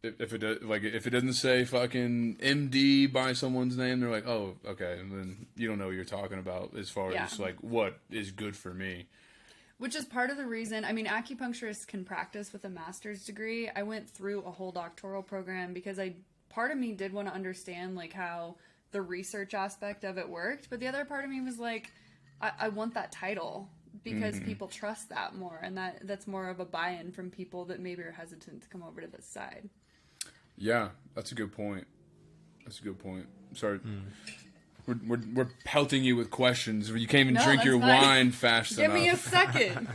if it doesn't say fucking MD by someone's name, they're like, oh, okay, and then you don't know what you're talking about as far as like what is good for me. Which is part of the reason, I mean, acupuncturists can practice with a master's degree. I went through a whole doctoral program because part of me did want to understand like how the research aspect of it worked, but the other part of me was like, I want that title because people trust that more, and that's more of a buy-in from people that maybe are hesitant to come over to this side. Yeah, that's a good point. That's a good point. Sorry. We're pelting you with questions. You can't even drink your fine. wine fast Give enough. me a second.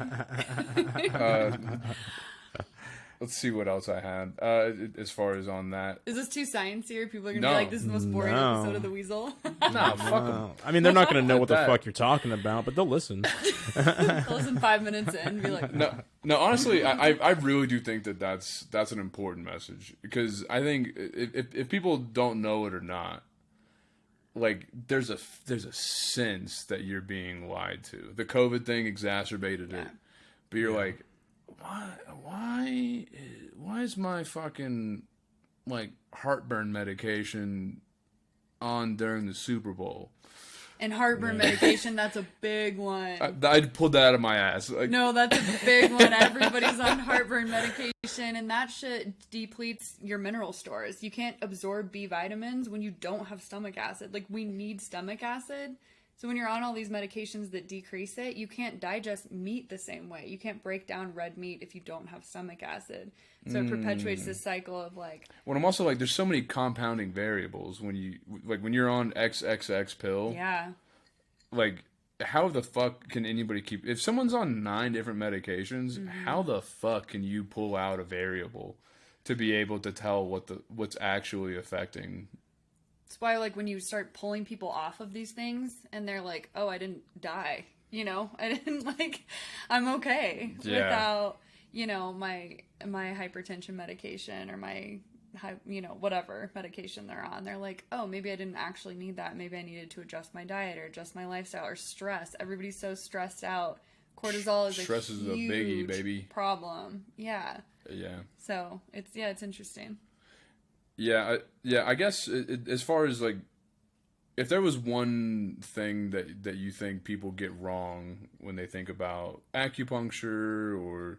Let's see what else I had as far as on that. Is this too sciencey, or people are gonna No. be like, "This is the most boring No. episode of the Weasel"? Nah, fuck them. I mean, they're not going to know what the that. fuck you're talking about, but they'll listen. I'll listen 5 minutes in and be like, No. Honestly, I really do think that's an important message, because I think if people don't know it or not, like there's a sense that you're being lied to. The COVID thing exacerbated it, but you're like, why is my fucking like heartburn medication on during the Super Bowl? And heartburn medication, that's a big one. I pulled that out of my ass. Like, No, that's a big one. Everybody's on heartburn medication, and that shit depletes your mineral stores. You can't absorb B vitamins when you don't have stomach acid. Like, we need stomach acid. So when you're on all these medications that decrease it, you can't digest meat the same way. You can't break down red meat if you don't have stomach acid. So it perpetuates this cycle of like... Well, I'm also like, there's so many compounding variables when you're on XXX pill. Yeah. Like, how the fuck can anybody keep... If someone's on 9 different medications, how the fuck can you pull out a variable to be able to tell what's actually affecting... It's why, like, when you start pulling people off of these things and they're like, oh, I didn't die, you know? I didn't, like, I'm okay without, you know, my hypertension medication or my, you know, whatever medication they're on. They're like, oh, maybe I didn't actually need that. Maybe I needed to adjust my diet or adjust my lifestyle or stress. Everybody's so stressed out. Cortisol is Stress is a biggie, baby. Problem. Yeah. Yeah. So, it's interesting. Yeah, I guess as far as like, if there was one thing that you think people get wrong when they think about acupuncture or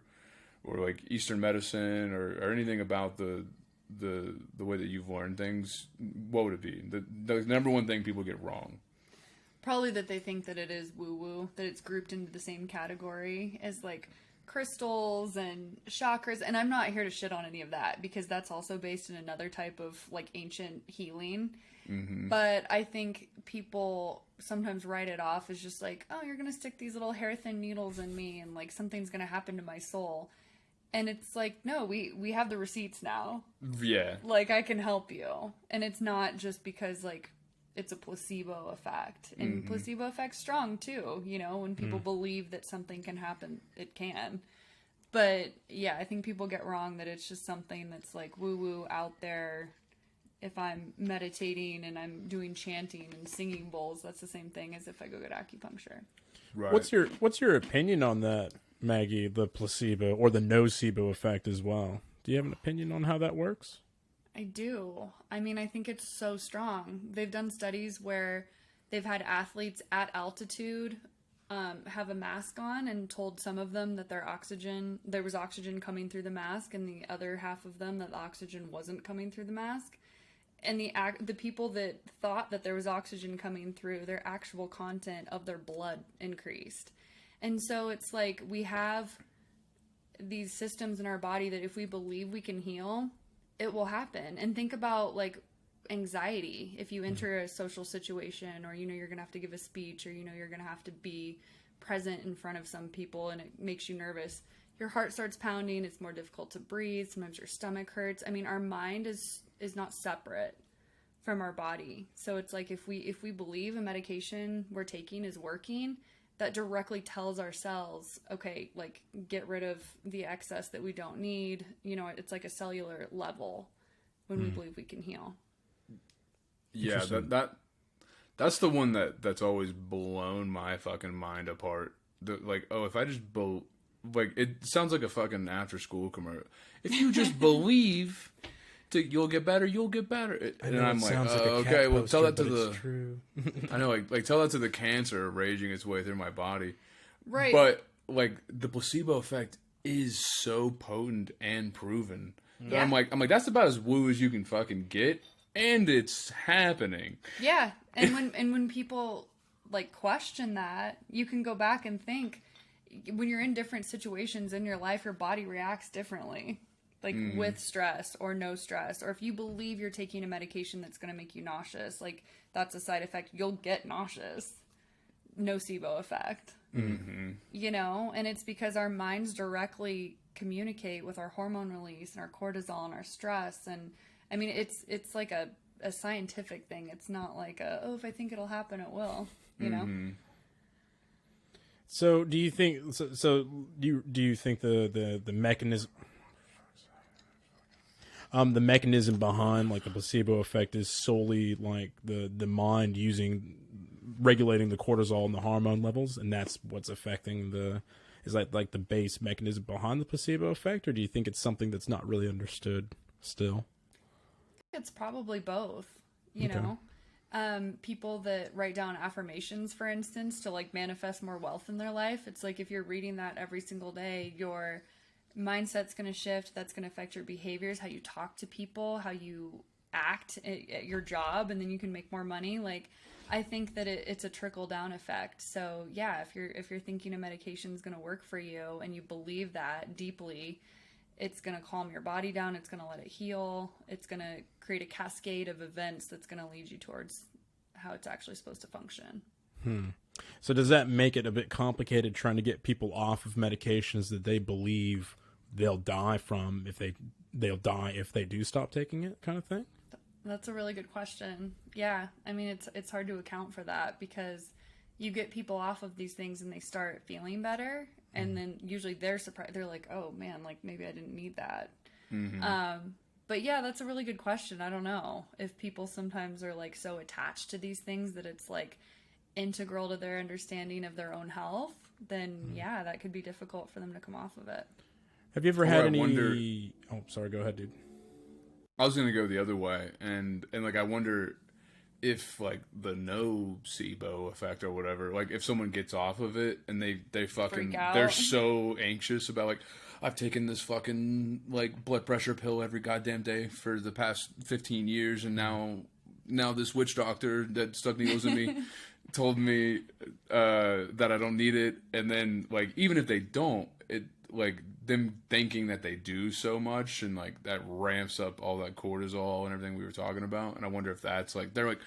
like Eastern medicine or anything about the way that you've learned things, what would it be? The number one thing people get wrong? Probably that they think that it is woo-woo, that it's grouped into the same category as like crystals and chakras, and I'm not here to shit on any of that because that's also based in another type of like ancient healing. But I think people sometimes write it off as just like, oh, you're gonna stick these little hair thin needles in me and like something's gonna happen to my soul. And it's like, no, we have the receipts now. Yeah. Like, I can help you. And it's not just because like it's a placebo effect, and placebo effect's strong too, you know, when people believe that something can happen, it can. But yeah, I think people get wrong that it's just something that's like woo woo out there. If I'm meditating and I'm doing chanting and singing bowls, that's the same thing as if I go get acupuncture. Right. What's your opinion on that, Maggie? The placebo or the nocebo effect as well? Do you have an opinion on how that works? I do. I mean, I think it's so strong. They've done studies where they've had athletes at altitude have a mask on and told some of them that there was oxygen coming through the mask, and the other half of them that the oxygen wasn't coming through the mask. And the people that thought that there was oxygen coming through, their actual content of their blood increased. And so it's like we have these systems in our body that if we believe we can heal, it will happen. And think about like anxiety. If you enter a social situation, or you know you're gonna have to give a speech, or you know you're gonna have to be present in front of some people and it makes you nervous, your heart starts pounding, it's more difficult to breathe, sometimes your stomach hurts. I mean, our mind is not separate from our body. So it's like if we believe a medication we're taking is working, that directly tells our cells, okay, like get rid of the excess that we don't need. You know, it's like a cellular level when we believe we can heal. Yeah, that's the one that's always blown my fucking mind apart. Like, oh, if I just like, it sounds like a fucking after school commercial. If you just believe you'll get better, you'll get better. And I'm like, okay, well, tell that to the. True. I know, like tell that to the cancer raging its way through my body. Right. But like the placebo effect is so potent and proven. Yeah. I'm like that's about as woo as you can fucking get, and it's happening. Yeah, and when people like question that, you can go back and think when you're in different situations in your life, your body reacts differently. like with stress or no stress, or if you believe you're taking a medication that's going to make you nauseous, like that's a side effect, you'll get nauseous. Nocebo effect. You know, and it's because our minds directly communicate with our hormone release and our cortisol and our stress. And I mean, it's like a scientific thing. It's not like if I think it'll happen, it will, you know? So do you think, do you think the mechanism, the mechanism behind like the placebo effect is solely like the mind regulating the cortisol and the hormone levels, and that's what's affecting is that like the base mechanism behind the placebo effect, or do you think it's something that's not really understood still? It's probably both, you know. People that write down affirmations, for instance, to like manifest more wealth in their life, it's like if you're reading that every single day, your mindset's going to shift. That's going to affect your behaviors, how you talk to people, how you act at your job, and then you can make more money. Like, I think that it's a trickle down effect. So yeah, if you're thinking a medication is going to work for you and you believe that deeply, it's going to calm your body down. It's going to let it heal. It's going to create a cascade of events that's going to lead you towards how it's actually supposed to function. So does that make it a bit complicated trying to get people off of medications that they believe they'll die from they'll die if they do stop taking it, kind of thing? That's a really good question. Yeah, I mean, it's hard to account for that because you get people off of these things and they start feeling better, and then usually they're surprised. They're like, "Oh man, like maybe I didn't need that." But yeah, that's a really good question. I don't know if people sometimes are like so attached to these things that it's like integral to their understanding of their own health. Then yeah, that could be difficult for them to come off of it. Have you ever had any? Oh, sorry. Go ahead, dude. I was gonna go the other way, and like I wonder if like the nocebo effect or whatever, like if someone gets off of it and they fucking they're so anxious about like, I've taken this fucking like blood pressure pill every goddamn day for the past 15 years, and now this witch doctor that stuck needles in me told me that I don't need it, and then like even if they don't, it like them thinking that they do so much, and like that ramps up all that cortisol and everything we were talking about. And I wonder if that's like they're like,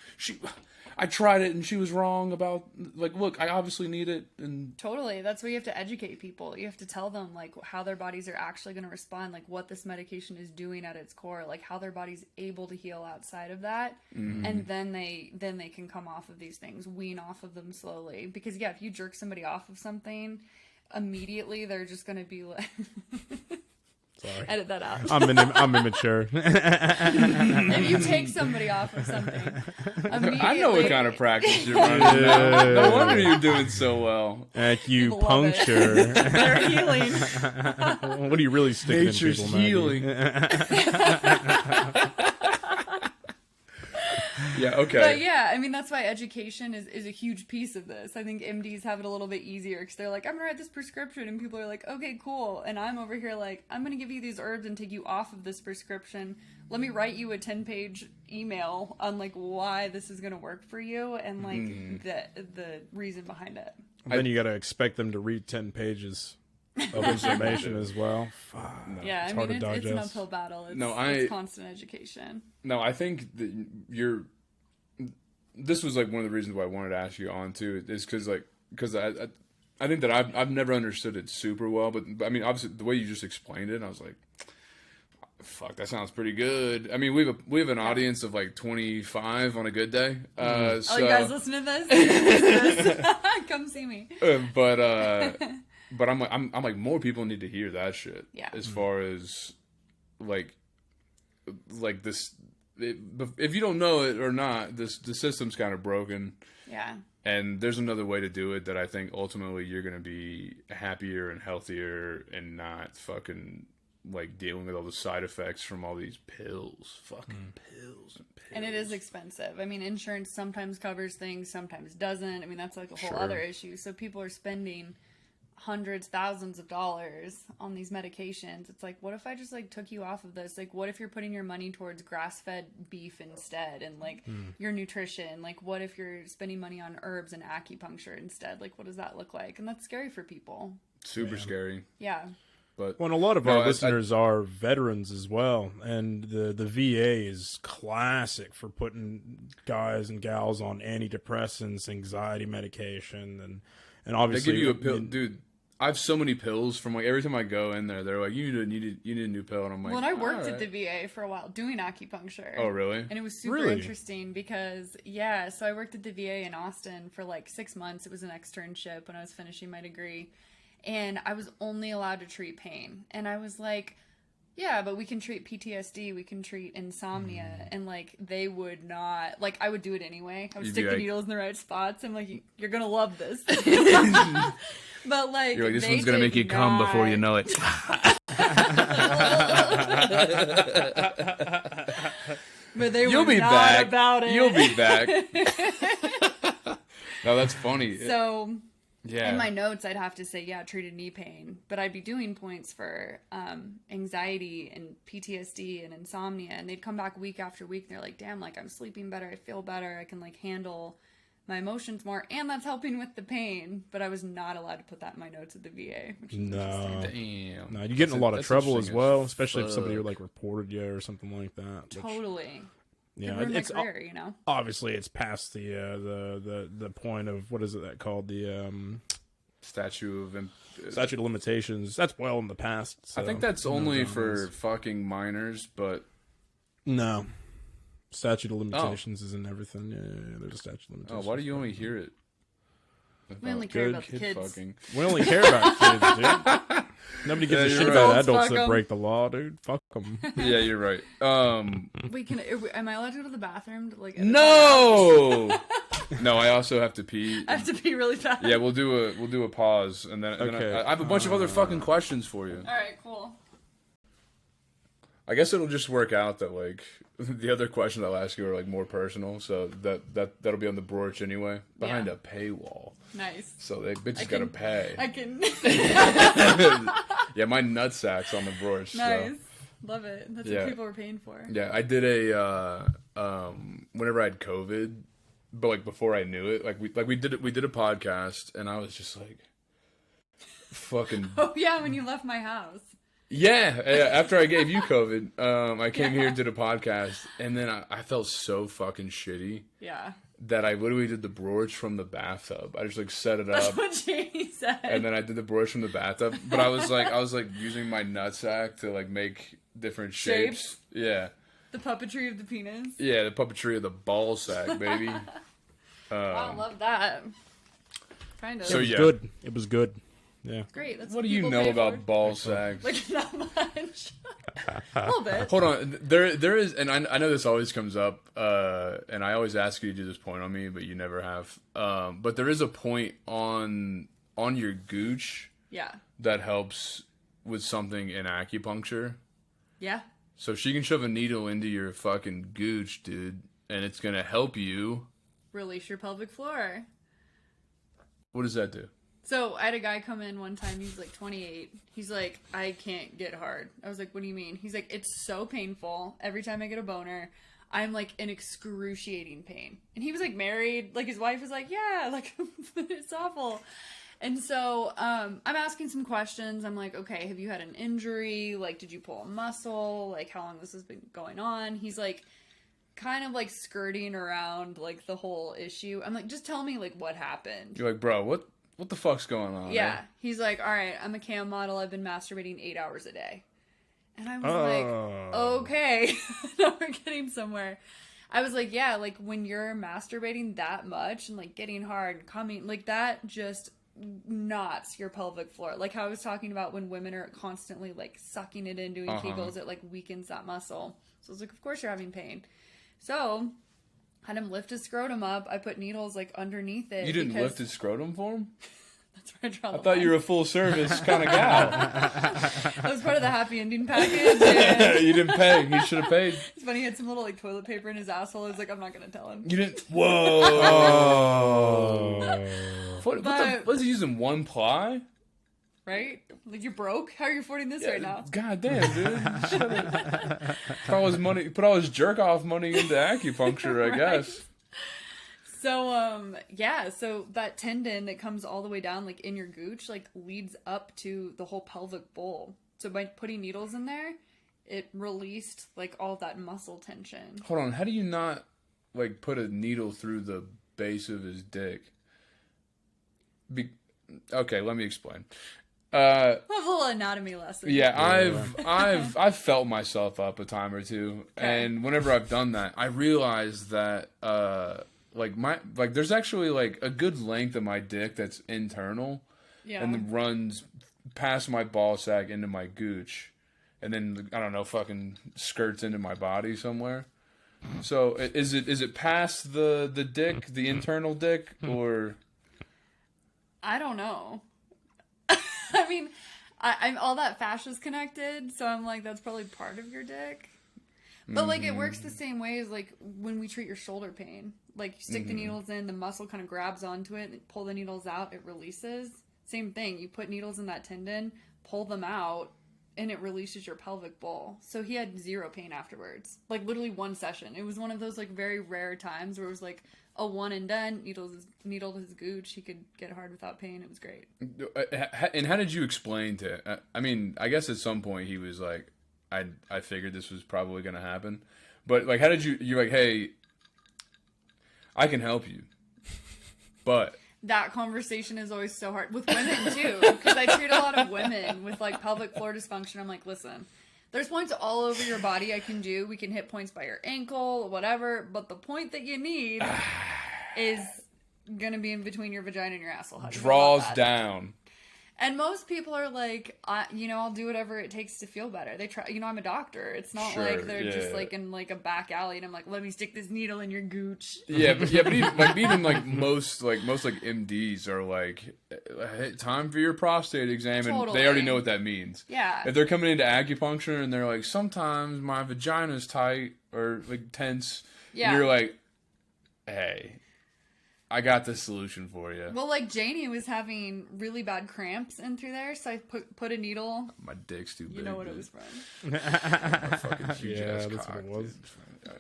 I tried it and she was wrong about like, look, I obviously need it. And totally, that's where you have to educate people. You have to tell them like how their bodies are actually going to respond, like what this medication is doing at its core, like how their body's able to heal outside of that, and then they can come off of these things, wean off of them slowly. Because yeah, if you jerk somebody off of something, immediately they're just going to be like Sorry. Edit that out. I'm immature. If you take somebody off of something, I know what kind of practice you're running. No wonder you're doing so well. Acupuncture. They're healing. What are you really sticking Nature's in people, Maggie? healing. Yeah, okay. But yeah, I mean, that's why education is a huge piece of this. I think MDs have it a little bit easier because they're like, I'm going to write this prescription. And people are like, okay, cool. And I'm over here like, I'm going to give you these herbs and take you off of this prescription. Let me write you a 10-page email on like why this is going to work for you and like the reason behind it. And then you got to expect them to read 10 pages of information as well. No. Yeah, I mean, it's an uphill battle. It's constant education. No, I think that this was like one of the reasons why I wanted to ask you on too, is because I think that I've never understood it super well, but I mean, obviously the way you just explained it, I was like, fuck, that sounds pretty good. I mean, we have an audience of like 25 on a good day. So, you guys listen to this? Come see me. But I'm like more people need to hear that shit. Yeah. As far as like this. If you don't know it or not, the system's kind of broken. Yeah. And there's another way to do it that I think ultimately you're going to be happier and healthier and not fucking like dealing with all the side effects from all these pills. Fucking pills and pills. And it is expensive. I mean, insurance sometimes covers things, sometimes doesn't. I mean, that's like a whole other issue. So people are spending hundreds, thousands of dollars on these medications. It's like, what if I just like took you off of this? Like, what if you're putting your money towards grass-fed beef instead and like your nutrition? Like, what if you're spending money on herbs and acupuncture instead? Like, what does that look like? And that's scary for people. Super scary. Yeah. But Well, and a lot of No, our listeners are veterans as well, and the VA is classic for putting guys and gals on antidepressants, anxiety medication, and they obviously give you a pill, dude. I have so many pills from like every time I go in there, they're like, you need a new pill, and I'm like, Well, and I worked "All at the right." VA for a while doing acupuncture. Oh, really? And it was super Really? interesting because, yeah, so I worked at the VA in Austin for like 6 months. It was an externship when I was finishing my degree. And I was only allowed to treat pain. And I was like, yeah, but we can treat PTSD, we can treat insomnia. And like, they would not, like, I would do it anyway. I would You'd stick be the like- needles in the right spots. I'm like, you're going to love this. But like, You're like, this they one's gonna did make you come before you know it. But they You'll were be not back. about it. You'll be back. No, that's funny. So yeah. in my notes, I'd have to say, yeah, treated knee pain, but I'd be doing points for anxiety and PTSD and insomnia, and they'd come back week after week. And they're like, damn, like I'm sleeping better, I feel better, I can like handle my emotions more, and that's helping with the pain. But I was not allowed to put that in my notes at the VA. Which is No. Damn. No, you get in a lot of That's trouble as interesting well, especially if somebody fuck. like reported you or something like that. which- totally. yeah, Could ruin it's my career, you know. obviously it's past the point of what is it that called the Statue of. statute of limitations. That's well in the past. I so think that's who knows only how it for is. fucking minors, but no. Statute of limitations is in everything. Yeah, there's a statute of oh, limitations. why do you only hear it? We only care about the kid kids. fucking. We only care about kids, dude. Nobody gives Yeah, a you're shit right. about Adults, adults fuck that 'em. break the law, dude. Fuck them. Yeah, you're right. Wait, am I allowed to go to the bathroom? To, like, No. No, I also have to pee. I have to pee really fast. Yeah, we'll do a pause, and then Okay. I have a bunch of other fucking questions for you. All right, cool. I guess it'll just work out that like the other questions I'll ask you are like more personal, so that'll be on the Brorch anyway, behind Yeah. a paywall. Nice. So they bitches I gotta can- pay. I can. Yeah, my nutsack's on the Brorch. Nice. So. Love it. That's Yeah. what people were paying for. Yeah, I did a whenever I had COVID, but like before I knew it, we did a podcast, and I was just like, fucking Oh yeah, when you left my house. yeah. After I gave you COVID, I came here, did a podcast, and then I felt so fucking shitty Yeah. that I literally did the Brorch from the bathtub. I just like set it That's up. what Jamie said. And then I did the Brorch from the bathtub, but I was like using my nutsack to like make different shapes. Yeah, The puppetry of the penis. yeah, the puppetry of the ball sack, baby. I love that. Kind of. So, It was yeah. good. It was good. Yeah. Great. That's What do you people know pay about for. ball sacks? Like not much. A little bit. Hold on, there is, and I know this always comes up, and I always ask you to do this point on me, but you never have. But there is a point on your gooch Yeah. that helps with something in acupuncture. Yeah. So she can shove a needle into your fucking gooch, dude, and it's gonna help you. Release your pelvic floor. What does that do? So I had a guy come in one time. He's like 28. He's like, I can't get hard. I was like, what do you mean? He's like, it's so painful. Every time I get a boner, I'm like in excruciating pain. And he was like married. Like his wife was like, yeah, like it's awful. And so I'm asking some questions. I'm like, okay, have you had an injury? Like, did you pull a muscle? Like, how long this has been going on? He's like, kind of like skirting around like the whole issue. I'm like, just tell me like what happened. You're like, bro, what the fuck's going on? Yeah. man? He's like, all right, I'm a cam model. I've been masturbating 8 hours a day. And I was Oh. like, okay, now we're getting somewhere. I was like, yeah, like when you're masturbating that much and like getting hard and coming, like that just knots your pelvic floor. Like how I was talking about when women are constantly like sucking it in, doing Kegels, it like weakens that muscle. So I was like, of course you're having pain. So had him lift his scrotum up. I put needles like underneath it. You didn't because lift his scrotum for him? That's where I draw I the thought line. you were a full service kind of gal. That was part of the happy ending package. And You didn't pay. You should have paid. it's funny, he had some little like toilet paper in his asshole. I was like, I'm not gonna tell him. You didn't. Whoa. Oh. But- Was he using one ply? Right? Like you're broke? How are you affording this right now? God damn, dude. Put all his jerk off money into acupuncture, I Right. guess. So that tendon that comes all the way down, like in your gooch, like leads up to the whole pelvic bowl. So by putting needles in there, it released like all that muscle tension. Hold on, how do you not like put a needle through the base of his dick? Okay, let me explain. We'll have a little anatomy lesson. Yeah, I've felt myself up a time or two, and whenever I've done that, I realize that there's actually like a good length of my dick that's internal, and then runs past my ball sack into my gooch, and then I don't know, fucking skirts into my body somewhere. So is it past the dick, the internal dick, or? I don't know. I mean, I'm all that fascia's connected, so I'm like, that's probably part of your dick. But like, it works the same way as like when we treat your shoulder pain. Like, you stick the needles in, the muscle kind of grabs onto it, and pull the needles out, it releases. Same thing. You put needles in that tendon, pull them out, and it releases your pelvic bowl. So he had zero pain afterwards. Like, literally one session. It was one of those like very rare times where it was like a one and done, needled his gooch. He could get hard without pain. It was great. And how did you explain to? I mean, I guess at some point he was like, I figured this was probably going to happen, but like, how did you're like, hey, I can help you, but. That conversation is always so hard with women too, because I treat a lot of women with like pelvic floor dysfunction. I'm like, listen, there's points all over your body I can do. We can hit points by your ankle, whatever. But the point that you need is gonna be in between your vagina and your asshole. Draws down. And most people are like, I'll do whatever it takes to feel better. They try, I'm a doctor. It's not like they're just like in like a back alley and I'm like, let me stick this needle in your gooch. But even most MDs are like, hey, time for your prostate exam, and they already know what that means. Yeah. If they're coming into acupuncture and they're like, sometimes my vagina's tight or like tense, and you're like, hey, I got the solution for you. Well, like Janie was having really bad cramps in through there, so I put a needle. My dick's too big. You know what it was from. Yeah, that's what it was.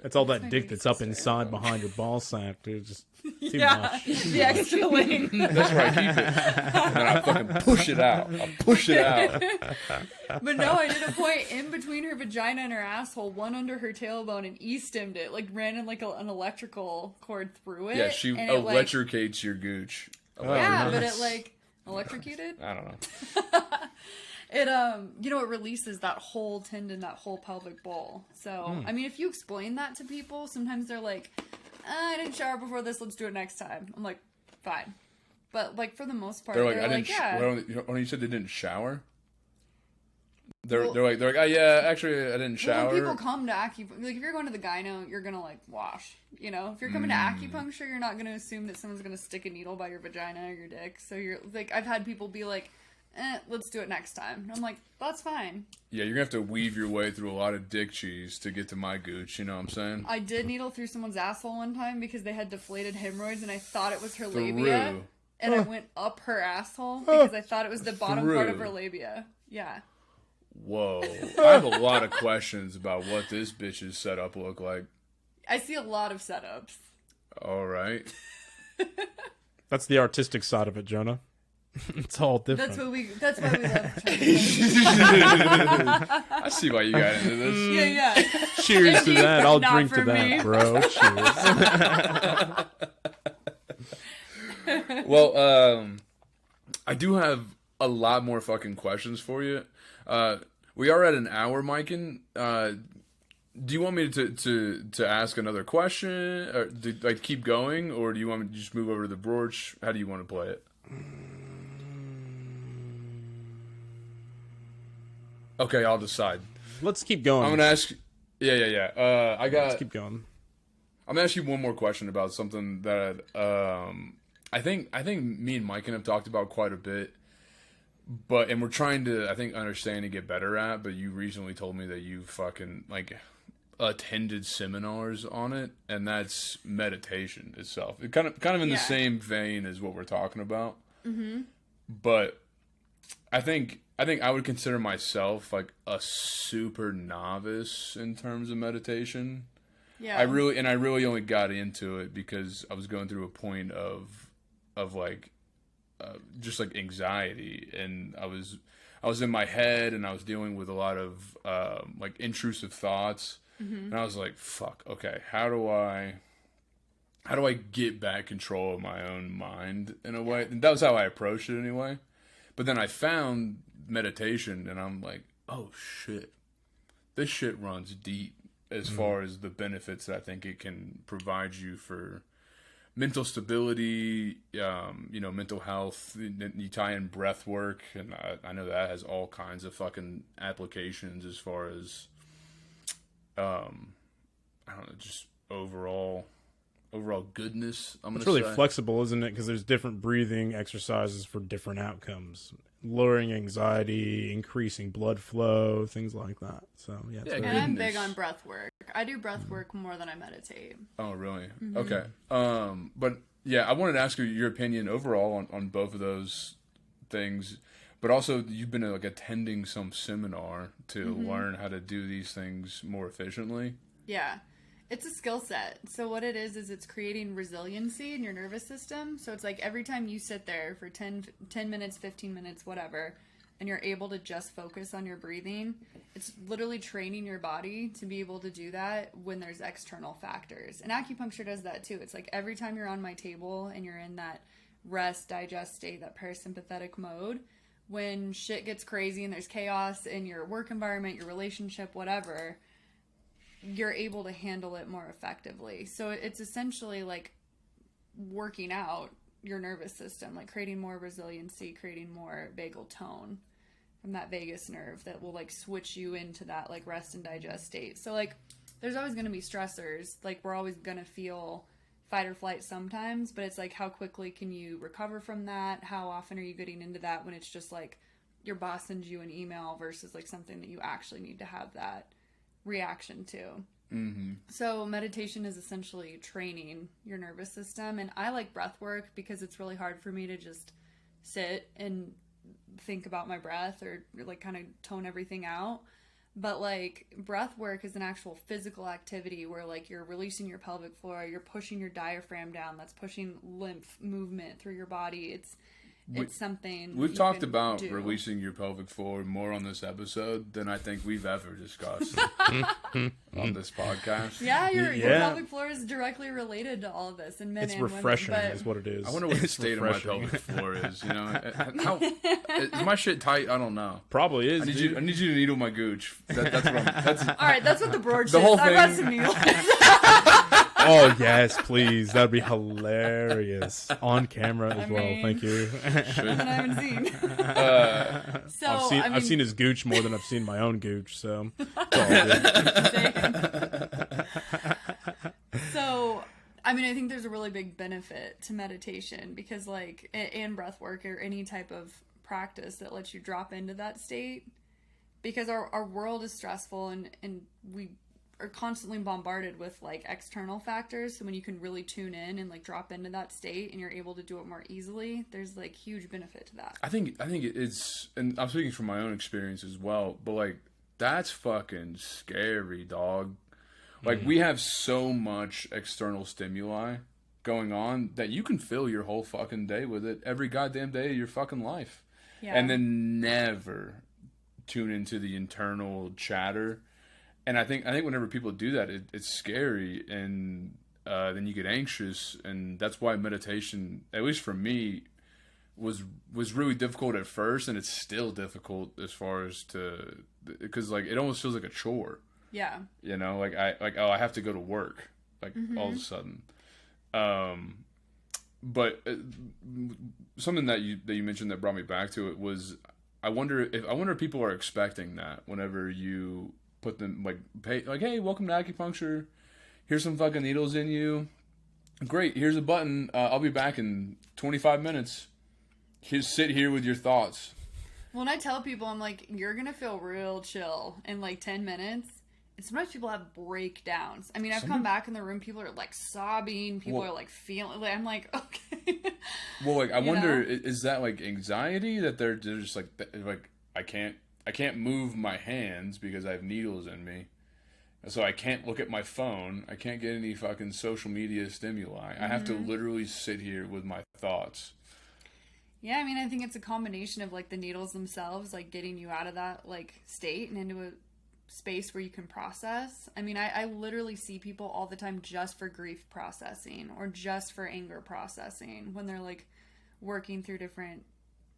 It's all that dick that's up inside behind your ball sack, dude. Just too much. The extra length. That's where I keep it. And then I fucking push it out. But no, I did a point in between her vagina and her asshole, one under her tailbone, and E-stemmed it. Like, ran in like an electrical cord through it. Yeah, she electrocutes your gooch. Yeah, but it like electrocuted? I don't know. It it releases that whole tendon, that whole pelvic bowl. So, I mean, if you explain that to people, sometimes they're like, I didn't shower before this, let's do it next time. I'm like, fine. But, like, for the most part, when you said they didn't shower? They're like, oh yeah, actually, I didn't shower. When people come to acupuncture, like, if you're going to the gyno, you're gonna, like, wash, you know? If you're coming to acupuncture, you're not gonna assume that someone's gonna stick a needle by your vagina or your dick. So you're, like, I've had people be like, let's do it next time. And I'm like, that's fine. Yeah, you're gonna have to weave your way through a lot of dick cheese to get to my gooch, you know what I'm saying? I did needle through someone's asshole one time because they had deflated hemorrhoids and I thought it was her labia. And I went up her asshole because I thought it was the bottom part of her labia. Yeah. Whoa. I have a lot of questions about what this bitch's setup look like. I see a lot of setups. All right. That's the artistic side of it, Jonah. It's all different. That's why we love I see why you got into this. Yeah. Cheers to that. I'll Not drink to for me. that, bro. Cheers. Well, I do have a lot more fucking questions for you. We are at an hour, Mikan. Do you want me to ask another question, or like keep going, or do you want me to just move over to the Brorch? How do you want to play it? Okay, I'll decide. Let's keep going. I'm gonna ask. Yeah. Let's keep going. I'm gonna ask you one more question about something that I think me and Mike have talked about quite a bit, and we're trying to understand and get better at. But you recently told me that you fucking attended seminars on it, and that's meditation itself. It kind of in the same vein as what we're talking about. Mm-hmm. But I think I would consider myself like a super novice in terms of meditation. Yeah. I really only got into it because I was going through a point of like just like anxiety, and I was in my head, and I was dealing with a lot of like intrusive thoughts, and I was like, fuck, okay, how do I get back control of my own mind in a way? And that was how I approached it anyway. But then I found meditation, and I'm like, oh shit, this shit runs deep as far as the benefits that I think it can provide you for mental stability, mental health. You tie in breath work, and I know that has all kinds of fucking applications as far as, I don't know, just overall goodness. It's really flexible, isn't it? Because there's different breathing exercises for different outcomes. Lowering anxiety, increasing blood flow, things like that. So, yeah. And I'm big on breath work. I do breath work more than I meditate. Oh, really? Okay. But, yeah, I wanted to ask you your opinion overall on both of those things. But also, you've been like attending some seminar to learn how to do these things more efficiently. Yeah. It's a skill set. So what it is it's creating resiliency in your nervous system. So it's like every time you sit there for 10 minutes, 15 minutes, whatever, and you're able to just focus on your breathing, it's literally training your body to be able to do that when there's external factors. And acupuncture does that too. It's like every time you're on my table and you're in that rest, digest state, that parasympathetic mode, when shit gets crazy and there's chaos in your work environment, your relationship, whatever, you're able to handle it more effectively. So it's essentially like working out your nervous system, like creating more resiliency, creating more vagal tone from that vagus nerve that will like switch you into that like rest and digest state. So like there's always going to be stressors. Like we're always going to feel fight or flight sometimes, but it's like how quickly can you recover from that? How often are you getting into that when it's just like your boss sends you an email versus like something that you actually need to have that reaction to. So meditation is essentially training your nervous system, and I like breath work because it's really hard for me to just sit and think about my breath or like kind of tone everything out. But like breath work is an actual physical activity where like you're releasing your pelvic floor, you're pushing your diaphragm down, that's pushing lymph movement through your body. It's something we've talked about releasing your pelvic floor more on this episode than I think we've ever discussed on this podcast. Yeah, your pelvic floor is directly related to all of this, and men it's and refreshing, women. is what it is. I wonder what the state of my pelvic floor is. You know, how is my shit tight? I don't know. Probably is. I need you to needle my gooch. That's what I'm. That's all right. That's what the Brorch is. whole I thing. brought some needles. Oh yes, please. That'd be hilarious on camera as well. Thank you. Something I haven't seen. So I've seen his gooch more than I've seen my own gooch. So. It's all good. So, I mean, I think there's a really big benefit to meditation because, like, and breath work or any type of practice that lets you drop into that state, because our world is stressful and we are constantly bombarded with like external factors. So when you can really tune in and like drop into that state and you're able to do it more easily, there's like huge benefit to that. I think it's, and I'm speaking from my own experience as well, but like that's fucking scary, dog. Like we have so much external stimuli going on that you can fill your whole fucking day with it every goddamn day of your fucking life. Yeah. And then never tune into the internal chatter. And I think whenever people do that, it's scary, and then you get anxious, and that's why meditation, at least for me, was really difficult at first, and it's still difficult as far as because like it almost feels like a chore. Yeah. You know, like I have to go to work, like all of a sudden. But something that you mentioned that brought me back to it was I wonder if people are expecting that whenever you put them hey, welcome to acupuncture. Here's some fucking needles in you. Great. Here's a button. I'll be back in 25 minutes. Sit here with your thoughts. When I tell people, I'm like, you're gonna feel real chill in like 10 minutes. And sometimes people have breakdowns. I mean, I've come back in the room, people are like sobbing. People are like feeling. Like, I'm like, okay. Well, like I wonder, is that like anxiety that they're just like I can't move my hands because I have needles in me, So I can't look at my phone. I can't get any fucking social media stimuli. I have to literally sit here with my thoughts. Yeah, I mean, I think it's a combination of like the needles themselves, like getting you out of that like state and into a space where you can process. I mean, I literally see people all the time just for grief processing or just for anger processing when they're like working through different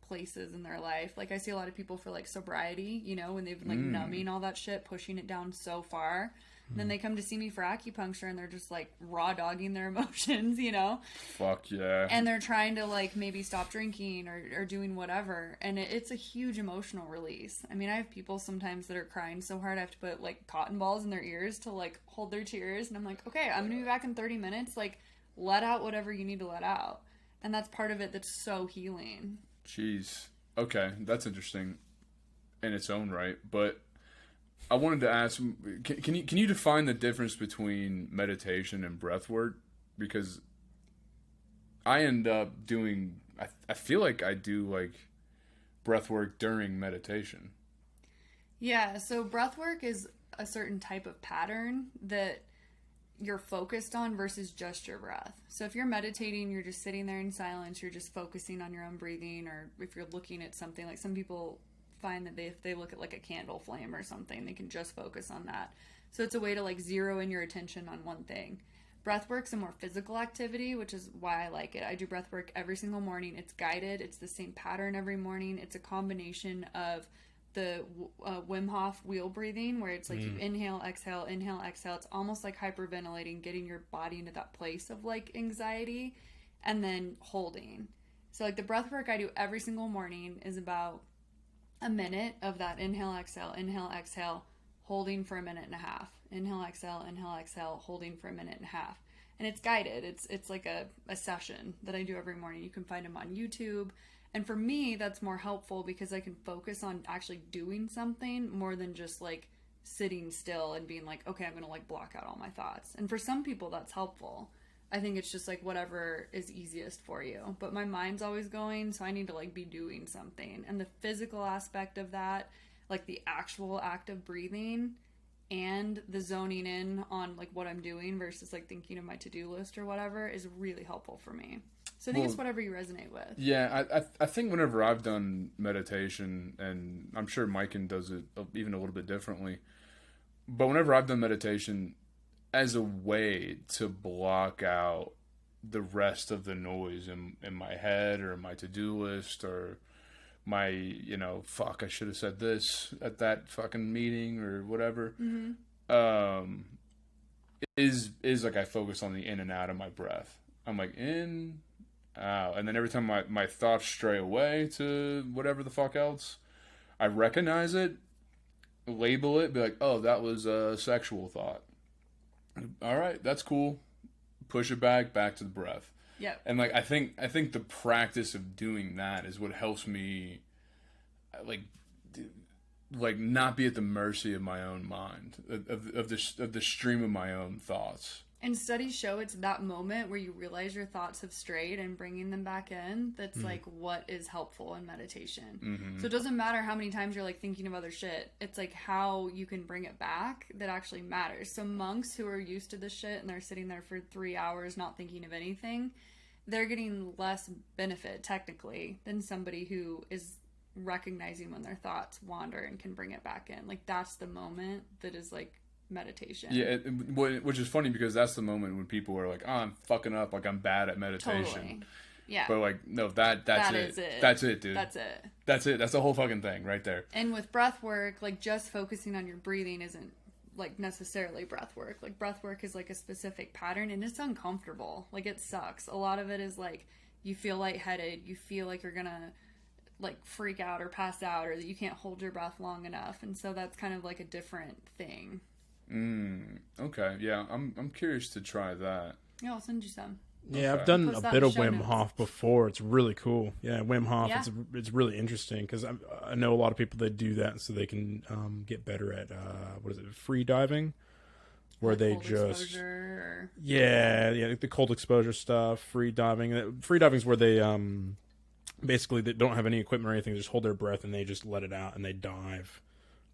places in their life. Like I see a lot of people for like sobriety, you know, when they've been like numbing all that shit, pushing it down so far. And then they come to see me for acupuncture and they're just like raw dogging their emotions, you know? Fuck yeah. And they're trying to like maybe stop drinking or doing whatever. And it's a huge emotional release. I mean, I have people sometimes that are crying so hard I have to put like cotton balls in their ears to like hold their tears. And I'm like, okay, I'm going to be back in 30 minutes. Like, let out whatever you need to let out. And that's part of it that's so healing. Jeez. Okay, that's interesting in its own right. But I wanted to ask, can you define the difference between meditation and breath work? Because I end up doing, I feel like I do like breath work during meditation. Yeah, so breath work is a certain type of pattern that you're focused on versus just your breath. So if you're meditating, you're just sitting there in silence, you're just focusing on your own breathing, or if you're looking at something, like some people find that if they look at like a candle flame or something, they can just focus on that. So it's a way to like zero in your attention on one thing. Breath work's a more physical activity, which is why I like it. I do breath work every single morning. It's guided. It's the same pattern every morning. It's a combination of the Wim Hof wheel breathing, where it's like you inhale, exhale. It's almost like hyperventilating, getting your body into that place of like anxiety, and then holding. So like the breath work I do every single morning is about a minute of that inhale, exhale, holding for a minute and a half. Inhale, exhale, holding for a minute and a half. And it's guided. It's like a session that I do every morning. You can find them on YouTube. And for me, that's more helpful because I can focus on actually doing something more than just like sitting still and being like, okay, I'm going to like block out all my thoughts. And for some people, that's helpful. I think it's just like whatever is easiest for you. But my mind's always going, so I need to like be doing something. And the physical aspect of that, like the actual act of breathing and the zoning in on like what I'm doing versus like thinking of my to-do list or whatever, is really helpful for me. So I think it's whatever you resonate with. Yeah, I think whenever I've done meditation, and I'm sure Maiken does it even a little bit differently, but whenever I've done meditation as a way to block out the rest of the noise in my head or my to-do list or my, you know, fuck, I should have said this at that fucking meeting or whatever, is like I focus on the in and out of my breath. I'm like, in, out. And then every time my thoughts stray away to whatever the fuck else, I recognize it, label it, be like, oh, that was a sexual thought. All right, that's cool. Push it back to the breath. Yep. And like I think the practice of doing that is what helps me like not be at the mercy of my own mind, of the stream of my own thoughts. And studies show it's that moment where you realize your thoughts have strayed and bringing them back in that's like what is helpful in meditation. So it doesn't matter how many times you're like thinking of other shit. It's like how you can bring it back that actually matters. So monks who are used to this shit and they're sitting there for 3 hours not thinking of anything, they're getting less benefit technically than somebody who is recognizing when their thoughts wander and can bring it back in. Like that's the moment that is like meditation. Yeah, which is funny because that's the moment when people are like, oh, I'm fucking up, like I'm bad at meditation. Totally. Yeah. But like, no, that's it. That's it, dude. That's it. That's the whole fucking thing right there. And with breath work, like just focusing on your breathing isn't like necessarily breath work. Like breath work is like a specific pattern and it's uncomfortable. Like it sucks. A lot of it is like you feel lightheaded, you feel like you're gonna like freak out or pass out, or that you can't hold your breath long enough. And so that's kind of like a different thing. Okay. Yeah, I'm curious to try that. Yeah, I'll send you some. Yeah, Okay. I've done Post a that bit in of show Wim notes. Hof before. It's really cool. Yeah, Wim Hof. Yeah. It's really interesting because I know a lot of people that do that so they can get better at what is it, free diving, where Like they cold just exposure yeah the cold exposure stuff. Free diving. Free diving is where they basically they don't have any equipment or anything. They just hold their breath and they just let it out and they dive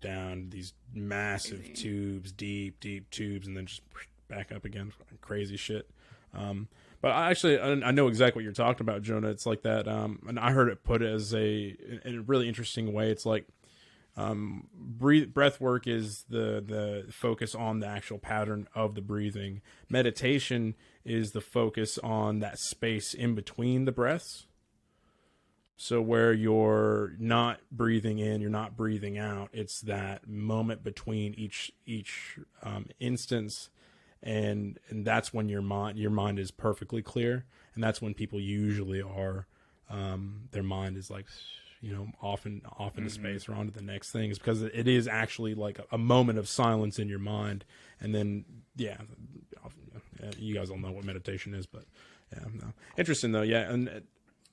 down these massive Crazy. tubes, deep tubes, and then just back up again. Crazy shit. But I know exactly what you're talking about, Jonah. It's like that, and I heard it put as in a really interesting way. It's like breath work is the focus on the actual pattern of the breathing. Meditation is the focus on that space in between the breaths. So where you're not breathing in, you're not breathing out. It's that moment between each instance. And that's when your mind is perfectly clear, and that's when people usually are their mind is like, off into space or on to the next thing. It's because it is actually like a moment of silence in your mind, and then you guys all know what meditation is, but no. Interesting though. And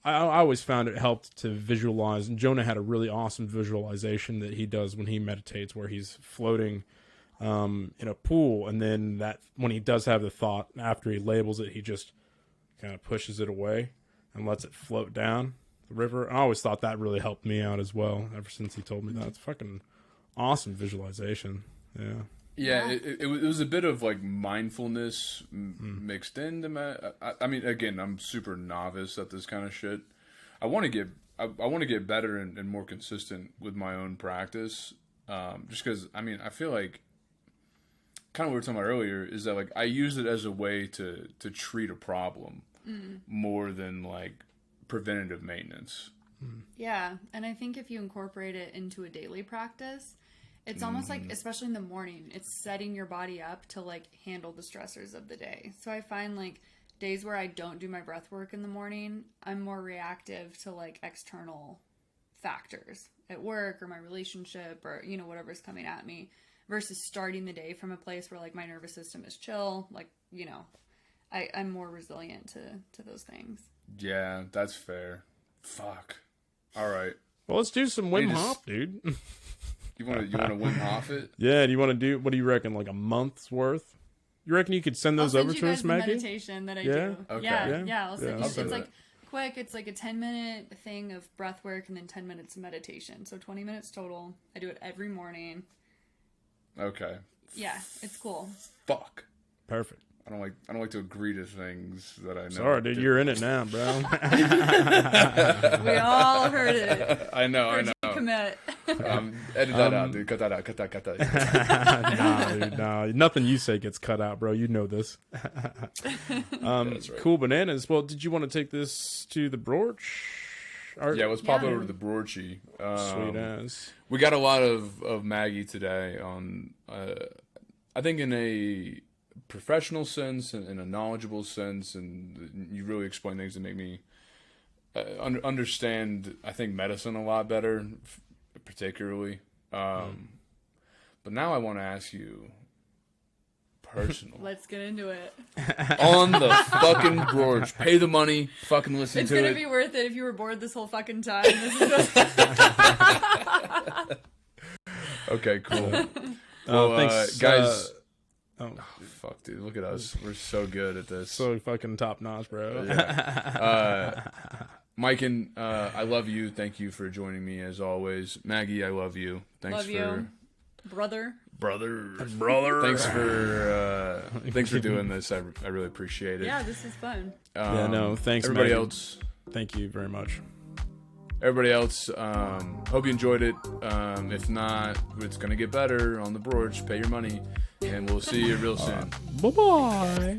I always found it helped to visualize, and Jonah had a really awesome visualization that he does when he meditates, where he's floating in a pool, and then that when he does have the thought, after he labels it, he just kind of pushes it away and lets it float down the river. I always thought that really helped me out as well, ever since he told me that. It's fucking awesome visualization. Yeah, it was a bit of like mindfulness mixed into I mean, again, I'm super novice at this kind of shit. I want to get better and more consistent with my own practice. Just because, I mean, I feel like kind of what we were talking about earlier is that like I use it as a way to treat a problem more than like preventative maintenance. Yeah, and I think if you incorporate it into a daily practice, it's almost like, especially in the morning, it's setting your body up to like handle the stressors of the day. So I find like days where I don't do my breath work in the morning, I'm more reactive to like external factors at work or my relationship or, whatever's coming at me, versus starting the day from a place where like my nervous system is chill. Like, I'm more resilient to those things. Yeah, that's fair. Fuck. All right. Well, let's do some Wim Hof, dude. You want to Wim Hof it? Yeah. Do you want to do? What do you reckon? Like a month's worth? You reckon you could send those I'll over send to you us, guys the Maggie? meditation that I Yeah? do. Okay. Yeah. I'll send Yeah, you. I'll It's send like that. quick. It's like a 10-minute thing of breath work and then 10 minutes of meditation. So 20 minutes total. I do it every morning. Okay. Yeah, it's cool. Fuck. Perfect. I don't like to agree to things that I know. Sorry, dude. You're in it now, bro. We all heard it. I know. Heard you commit. Edit that out, dude. Cut that out. Cut that. Nah, dude, nah. Nothing you say gets cut out, bro. You know this. That's right. Cool bananas. Well, did you want to take this to the Brorch? Yeah, let's pop Yeah. over to the Brorchy. Sweet ass. We got a lot of Maggie today on, I think in a professional sense and in a knowledgeable sense, and you really explain things that make me understand, I think, medicine a lot better, particularly. But now I want to ask you personal. Let's get into it. On the fucking Brorch. Pay the money, fucking listen It's to gonna it. be worth it if you were bored this whole fucking time. This is Okay, cool. Thanks, guys. Oh, Fuck, dude. Look at us. We're so good at this. so fucking top notch, bro. Yeah. Mike, and I love you. Thank you for joining me as always. Maggie, I love you. Thanks Love you, brother. brother. Thanks for doing this. I really appreciate it. Yeah, this is fun. Yeah, no, thanks, everybody Maggie. else. Thank you very much. Everybody else, hope you enjoyed it. If not, it's gonna get better on the Brorch. Pay your money, and we'll see you real soon. Bye bye.